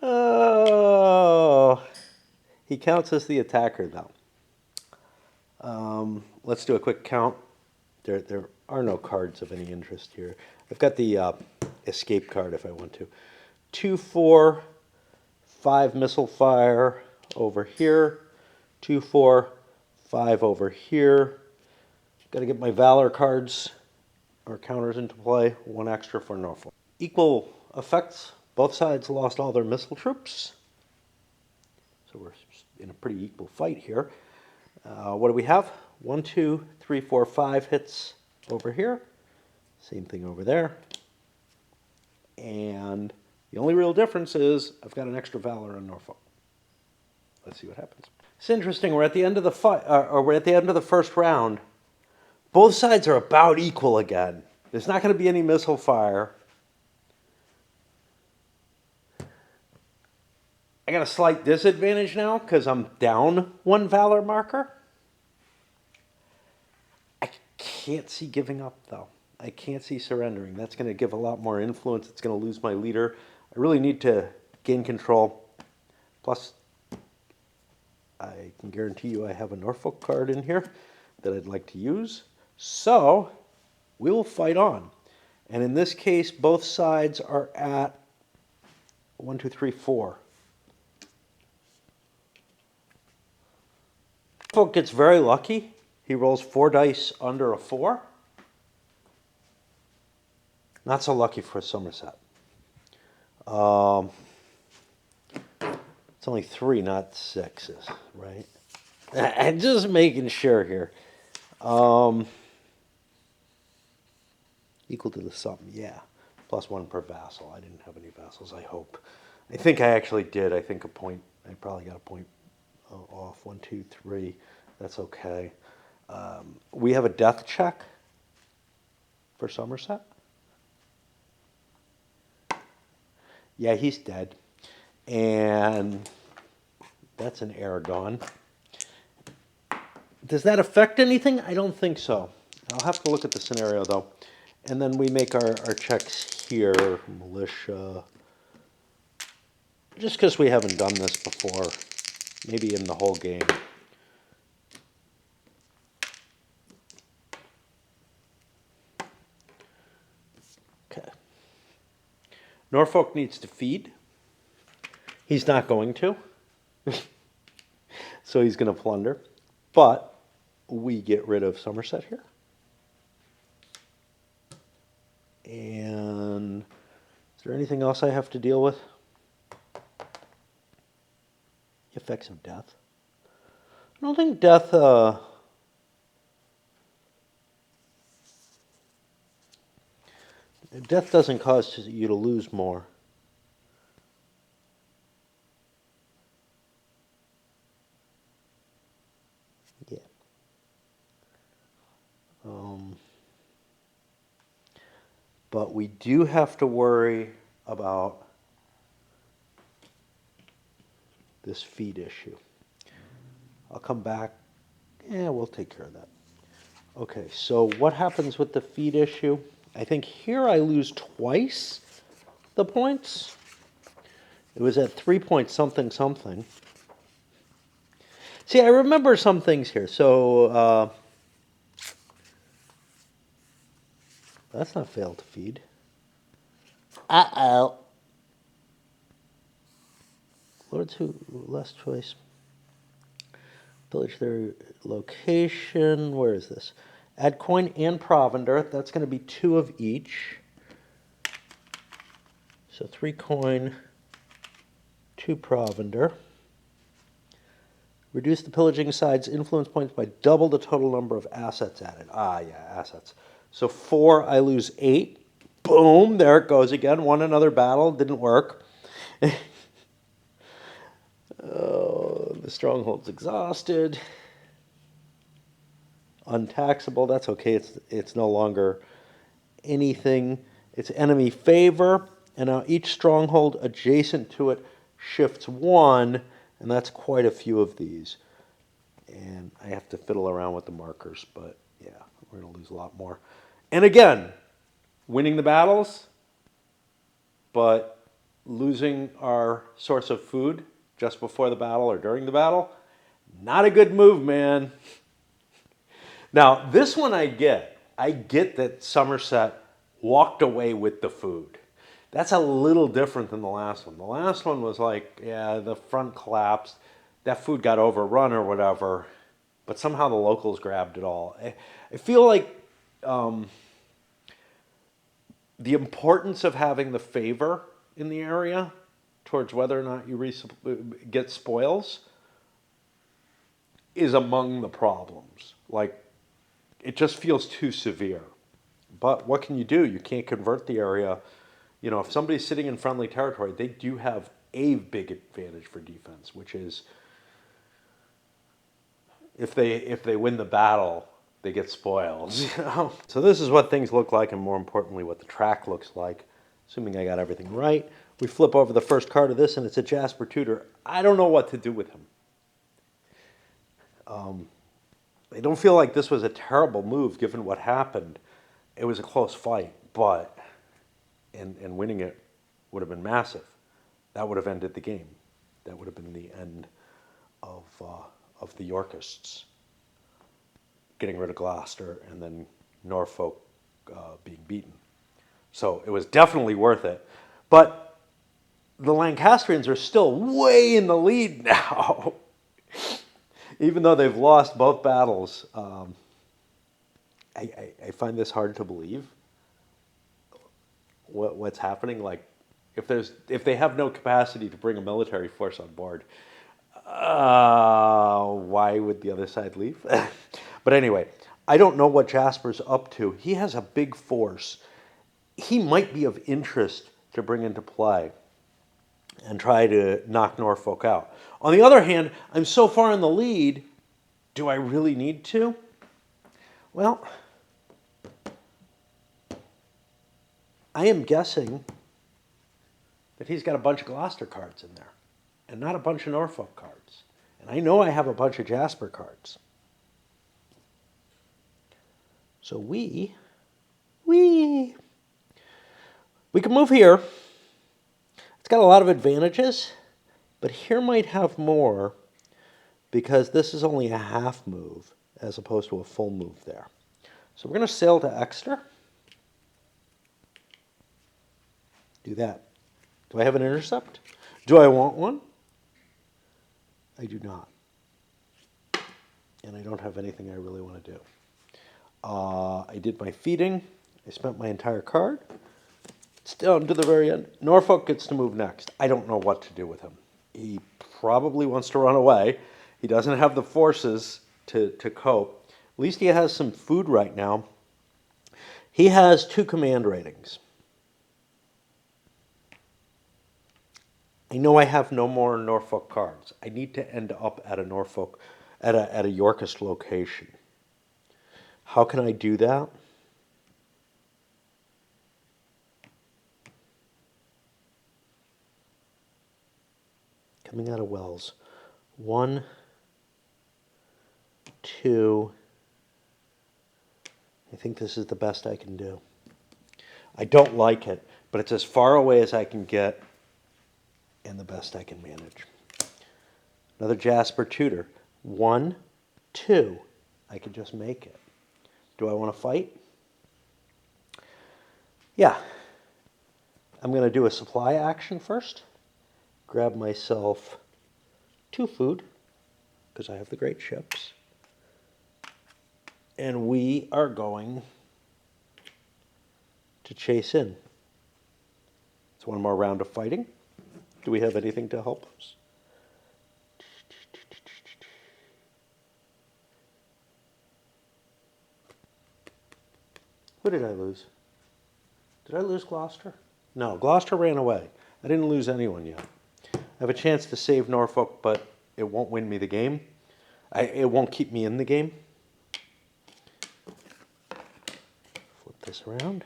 Oh, he counts as the attacker though. Let's do a quick count. There are no cards of any interest here. I've got the escape card if I want to. 2, 4, 5 missile fire over here. 2, 4, 5 over here. Got to get my Valor cards or counters into play. 1 extra for Norfolk. Equal effects. Both sides lost all their missile troops. So we're in a pretty equal fight here. What do we have? 1, 2, 3, 4, 5 hits over here. Same thing over there. And the only real difference is I've got an extra Valor on Norfolk. Let's see what happens. It's interesting. We're at the end of the fight, or we're at the end of the first round. Both sides are about equal again. There's not going to be any missile fire. I got a slight disadvantage now because I'm down 1 Valor marker. I can't see giving up though. I can't see surrendering. That's going to give a lot more influence. It's going to lose my leader. I really need to gain control. Plus, I can guarantee you I have a Norfolk card in here that I'd like to use. So, we will fight on. And in this case, both sides are at 1, 2, 3, 4. Norfolk gets very lucky. He rolls 4 dice under a 4. Not so lucky for Somerset. It's only 3, not 6s, right? I'm just making sure here. Equal to the sum, yeah. Plus 1 per vassal. I didn't have any vassals, I hope. I think I actually did. I think a point, I probably got a point off. 1, 2, 3. That's okay. We have a death check for Somerset. Yeah, he's dead. And that's an Aragon. Does that affect anything? I don't think so. I'll have to look at the scenario, though. And then we make our checks here. Militia. Just because we haven't done this before. Maybe in the whole game. Okay. Norfolk needs to feed. He's not going to. So he's going to plunder. But we get rid of Somerset here. And is there anything else I have to deal with? Effects of death. I don't think death... death doesn't cause you to lose more. Yeah. But we do have to worry about this feed issue. I'll come back. Yeah, we'll take care of that. Okay, so what happens with the feed issue? I think here I lose twice the points. It was at 3 point something something. See, I remember some things here. So that's not failed to feed. Uh-oh. Lords who less choice. Pillage their location. Where is this? Add coin and provender. That's going to be 2 of each. So 3 coin, 2 provender. Reduce the pillaging side's influence points by double the total number of assets added. Ah, yeah, assets. So 4, I lose 8. Boom, there it goes again. Won another battle, didn't work. Oh, the stronghold's exhausted. Untaxable, that's okay. It's no longer anything. It's enemy favor. And now each stronghold adjacent to it shifts 1, and that's quite a few of these. And I have to fiddle around with the markers, but yeah, we're going to lose a lot more. And again, winning the battles, but losing our source of food just before the battle or during the battle, not a good move, man. Now, this one I get. I get that Somerset walked away with the food. That's a little different than the last one. The last one was like, yeah, the front collapsed. That food got overrun or whatever, but somehow the locals grabbed it all. I feel like the importance of having the favor in the area towards whether or not you get spoils is among the problems. Like, it just feels too severe. But what can you do? You can't convert the area. You know, if somebody's sitting in friendly territory, they do have a big advantage for defense, which is if they win the battle, they get spoils. You know? So this is what things look like, and more importantly, what the track looks like. Assuming I got everything right. We flip over the first card of this, and it's a Jasper Tutor. I don't know what to do with him. I don't feel like this was a terrible move given what happened. It was a close fight, but and winning it would have been massive. That would have ended the game. That would have been the end of the Yorkists getting rid of Gloucester and then Norfolk being beaten. So it was definitely worth it. But the Lancastrians are still way in the lead now. Even though they've lost both battles, I find this hard to believe. What's happening? Like, if they have no capacity to bring a military force on board, why would the other side leave? But anyway, I don't know what Jasper's up to. He has a big force. He might be of interest to bring into play and try to knock Norfolk out. On the other hand, I'm so far in the lead, do I really need to? Well, I am guessing that he's got a bunch of Gloucester cards in there and not a bunch of Norfolk cards. And I know I have a bunch of Jasper cards. So we can move here. It's got a lot of advantages, but here might have more because this is only a half move as opposed to a full move there. So we're going to sail to Exeter. Do that. Do I have an intercept? Do I want one? I do not. And I don't have anything I really want to do. I did my feeding. I spent my entire card. It's down to the very end. Norfolk gets to move next. I don't know what to do with him. He probably wants to run away. He doesn't have the forces to cope. At least he has some food right now. He has 2 command ratings. I know I have no more Norfolk cards. I need to end up at a Norfolk, at a Yorkist location. How can I do that? Coming out of Wells. 1, 2. I think this is the best I can do. I don't like it, but it's as far away as I can get and the best I can manage. Another Jasper Tutor. 1, 2. I could just make it. Do I want to fight? Yeah. I'm going to do a supply action first. Grab myself 2 food, because I have the great ships. And we are going to chase in. It's one more round of fighting. Do we have anything to help us? Who did I lose? Did I lose Gloucester? No, Gloucester ran away. I didn't lose anyone yet. I have a chance to save Norfolk, but it won't win me the game. It won't keep me in the game. Flip this around.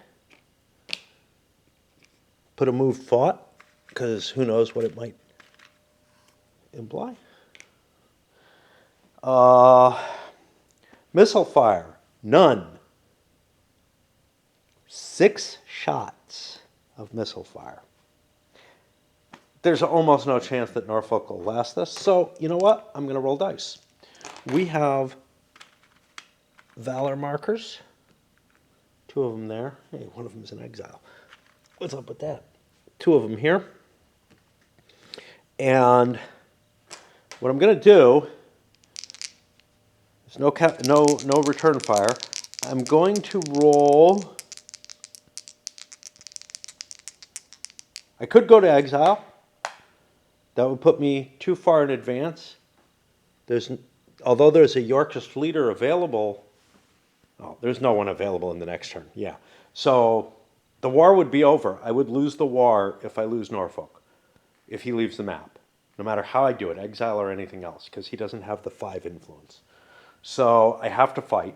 Put a move fought, because who knows what it might imply. Missile fire, none. 6 shots of missile fire. There's almost no chance that Norfolk will last this, so you know what? I'm going to roll dice. We have valor markers. 2 of them there. Hey, one of them is in exile. What's up with that? 2 of them here. And what I'm going to do is no return fire. I'm going to roll. I could go to exile. That would put me too far in advance. Although there's a Yorkist leader available, there's no one available in the next turn. Yeah. So the war would be over. I would lose the war if I lose Norfolk, if he leaves the map, no matter how I do it, exile or anything else, because he doesn't have the 5 influence. So I have to fight.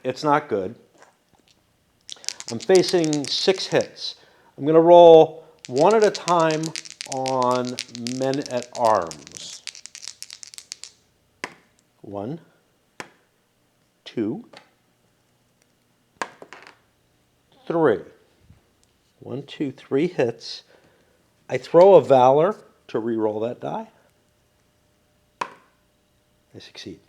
It's not good. I'm facing 6 hits. I'm going to roll 1 at a time on men at arms. 1, 2, 3. 1, 2, 3 hits. I throw a valor to re-roll that die. I succeed.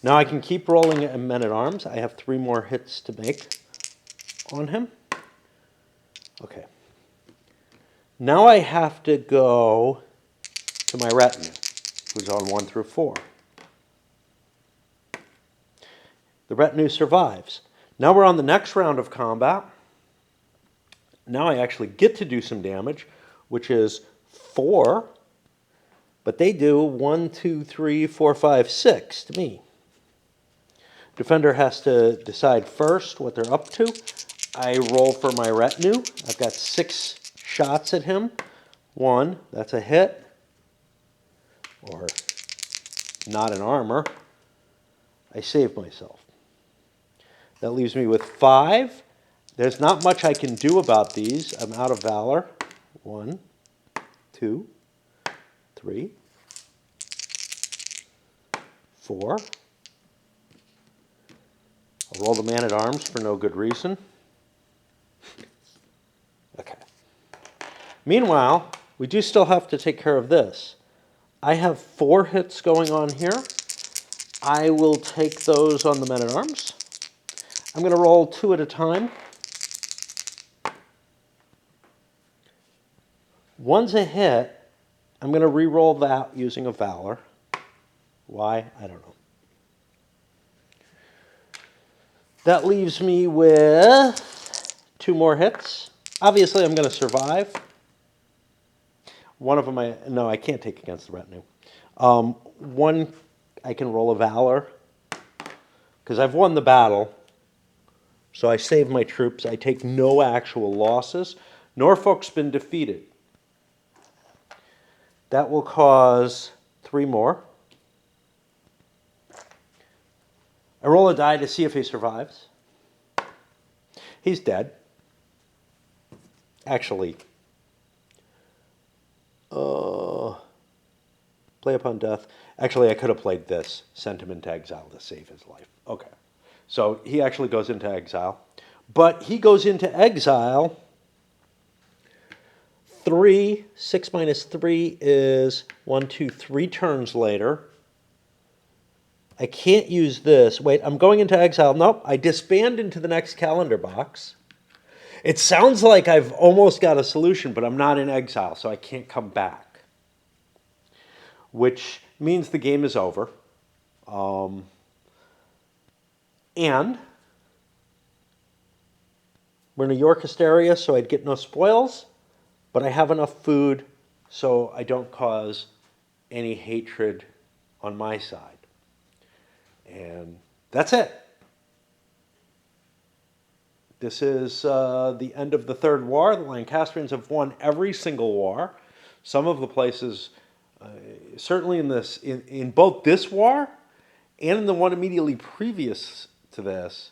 Now I can keep rolling at men at arms. I have 3 more hits to make on him. Okay. Now I have to go to my retinue, who's on 1 through 4. The retinue survives. Now we're on the next round of combat. Now I actually get to do some damage, which is 4, but they do 1, 2, 3, 4, 5, 6 to me. Defender has to decide first what they're up to. I roll for my retinue. I've got 6 shots at him. 1, that's a hit, or not an armor. I save myself. That leaves me with 5. There's not much I can do about these. I'm out of valor. 1, 2, 3, 4. I'll roll the man at arms for no good reason. Okay. Meanwhile, we do still have to take care of this. I have 4 hits going on here. I will take those on the men at arms. I'm going to roll 2 at a time. 1's a hit. I'm going to re-roll that using a valor. Why? I don't know. That leaves me with 2 more hits. Obviously, I'm going to survive. One of them, I can't take against the retinue. 1, I can roll a valor, because I've won the battle. So I save my troops. I take no actual losses. Norfolk's been defeated. That will cause 3 more. I roll a die to see if he survives. He's dead. Actually, play upon death. Actually, I could have played this, sent him into exile to save his life. Okay. So he actually goes into exile. But he goes into exile. 6 minus 3 is 1, 2, 3 turns later. I can't use this. Wait, I'm going into exile. Nope, I disband into the next calendar box. It sounds like I've almost got a solution, but I'm not in exile, so I can't come back, which means the game is over. And we're in a Yorkist area, so I'd get no spoils, but I have enough food so I don't cause any hatred on my side. And that's it. This is the end of the Third War. The Lancastrians have won every single war. Some of the places, certainly in both this war and in the one immediately previous to this,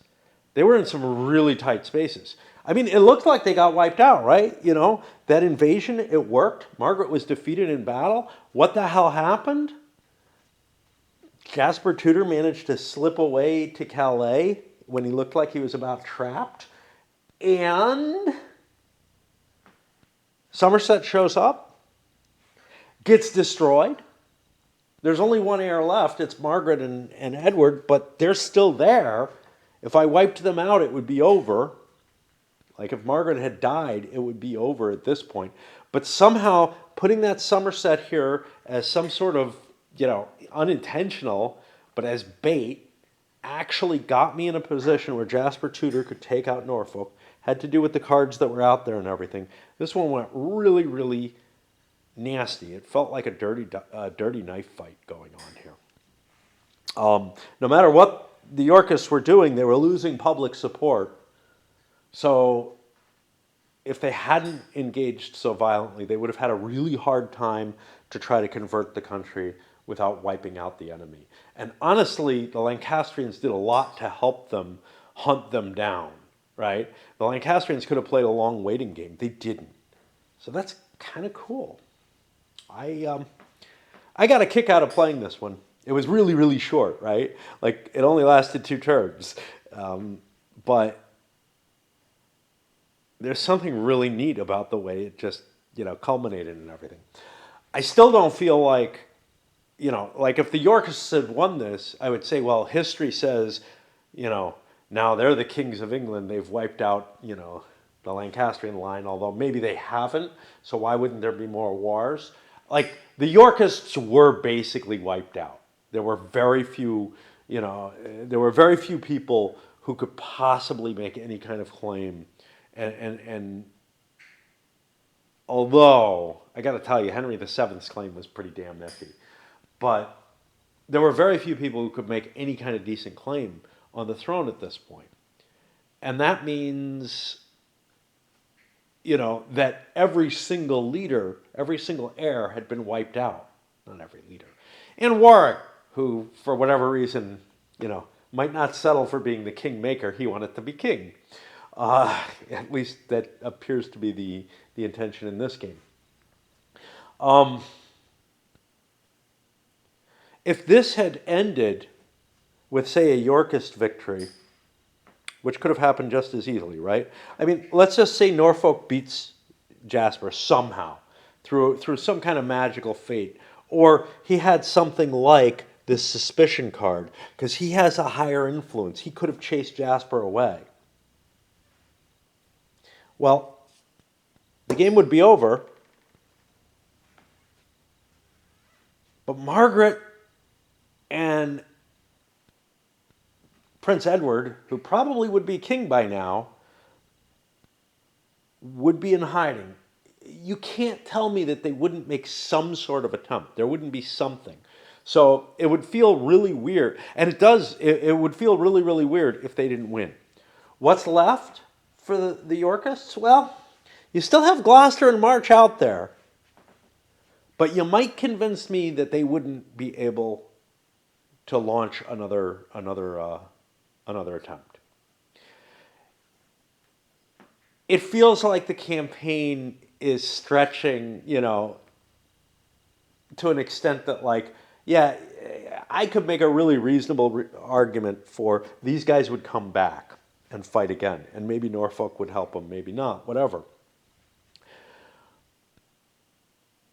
they were in some really tight spaces. I mean, it looked like they got wiped out, right? You know, that invasion, it worked. Margaret was defeated in battle. What the hell happened? Jasper Tudor managed to slip away to Calais when he looked like he was about trapped. And Somerset shows up, gets destroyed. There's only one heir left. It's Margaret and Edward, but they're still there. If I wiped them out, it would be over. Like if Margaret had died, it would be over at this point. But somehow putting that Somerset here as some sort of, unintentional, but as bait, actually got me in a position where Jasper Tudor could take out Norfolk. Had to do with the cards that were out there and everything. This one went really, really nasty. It felt like a dirty knife fight going on here. No matter what the Yorkists were doing, they were losing public support. So if they hadn't engaged so violently, they would have had a really hard time to try to convert the country without wiping out the enemy. And honestly, the Lancastrians did a lot to help them hunt them down, right? The Lancastrians could have played a long waiting game. They didn't. So that's kind of cool. I got a kick out of playing this one. It was really, really short, right? Like, it only lasted 2 turns. But there's something really neat about the way it just, culminated and everything. I still don't feel like, like if the Yorkists had won this, I would say, well, history says, now they're the kings of England. They've wiped out, the Lancastrian line, although maybe they haven't. So why wouldn't there be more wars? Like, the Yorkists were basically wiped out. There were very few, people who could possibly make any kind of claim. And although, I got to tell you, Henry VII's claim was pretty damn nifty. But there were very few people who could make any kind of decent claim on the throne at this point. And that means, that every single leader, every single heir had been wiped out. Not every leader. And Warwick, who, for whatever reason, might not settle for being the kingmaker. He wanted to be king. At least that appears to be the intention in this game. If this had ended with, say, a Yorkist victory, which could have happened just as easily, right? I mean, let's just say Norfolk beats Jasper somehow through some kind of magical fate, or he had something like this suspicion card because he has a higher influence. He could have chased Jasper away. Well, the game would be over, but Margaret and Prince Edward, who probably would be king by now, would be in hiding. You can't tell me that they wouldn't make some sort of attempt. There wouldn't be something. So it would feel really weird. And it does. It would feel really, really weird if they didn't win. What's left for the Yorkists? Well, you still have Gloucester and March out there. But you might convince me that they wouldn't be able to launch another attempt. It feels like the campaign is stretching, to an extent that, like, yeah, I could make a really reasonable argument for these guys would come back and fight again, and maybe Norfolk would help them, maybe not, whatever.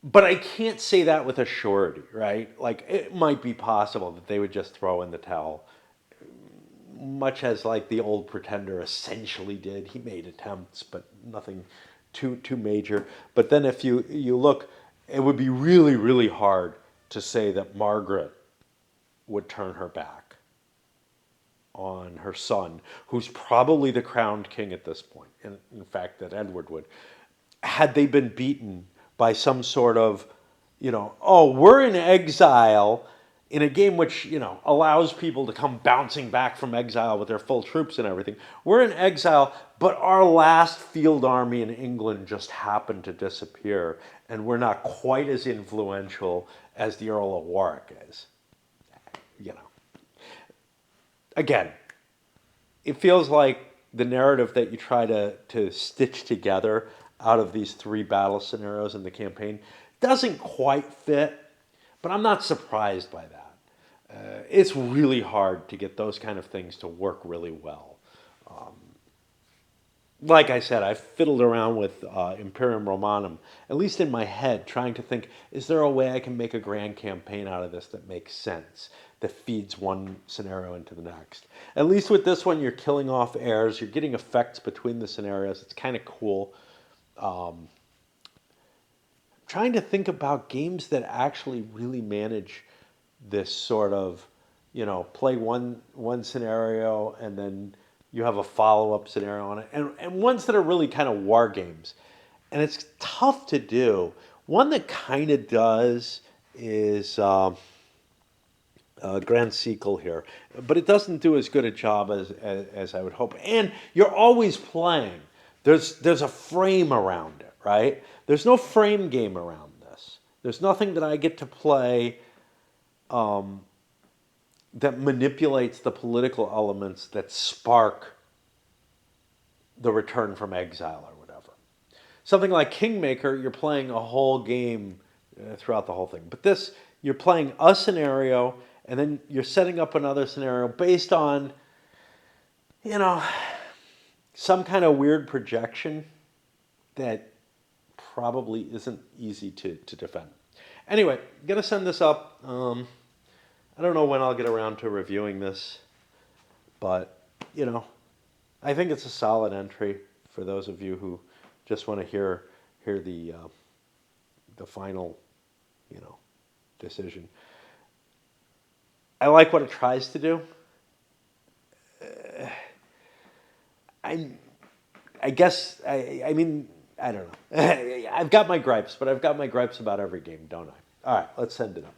But I can't say that with a surety, right? Like it might be possible that they would just throw in the towel, much as like the old Pretender essentially did. He made attempts, but nothing too major. But then if you look, it would be really hard to say that Margaret would turn her back on her son, who's probably the crowned king at this point. And in fact, that Edward would. Had they been beaten by some sort of, oh, we're in exile in a game which, allows people to come bouncing back from exile with their full troops and everything. We're in exile, but our last field army in England just happened to disappear, and we're not quite as influential as the Earl of Warwick is. You know, again, it feels like the narrative that you try to stitch together out of these three battle scenarios in the campaign doesn't quite fit, but I'm not surprised by that. It's really hard to get those kind of things to work really well. Like I said, I've fiddled around with Imperium Romanum, at least in my head, trying to think, is there a way I can make a grand campaign out of this that makes sense, that feeds one scenario into the next? At least with this one, you're killing off heirs, you're getting effects between the scenarios. It's kind of cool. Trying to think about games that actually really manage this sort of, play one scenario and then you have a follow up scenario on it, and ones that are really kind of war games. And it's tough to do. One that kind of does is Grand Sequel here, but it doesn't do as good a job as I would hope. And you're always playing. There's a frame around it, right? There's no frame game around this. There's nothing that I get to play that manipulates the political elements that spark the return from exile or whatever. Something like Kingmaker, you're playing a whole game throughout the whole thing. But this, you're playing a scenario and then you're setting up another scenario based on, you know, some kind of weird projection that probably isn't easy to defend. Anyway, gonna send this up. I don't know when I'll get around to reviewing this, but I think it's a solid entry for those of you who just want to hear the final, decision. I like what it tries to do. I I guess I mean I don't know. I've got my gripes, but I've got my gripes about every game, don't I? All right, let's send it up.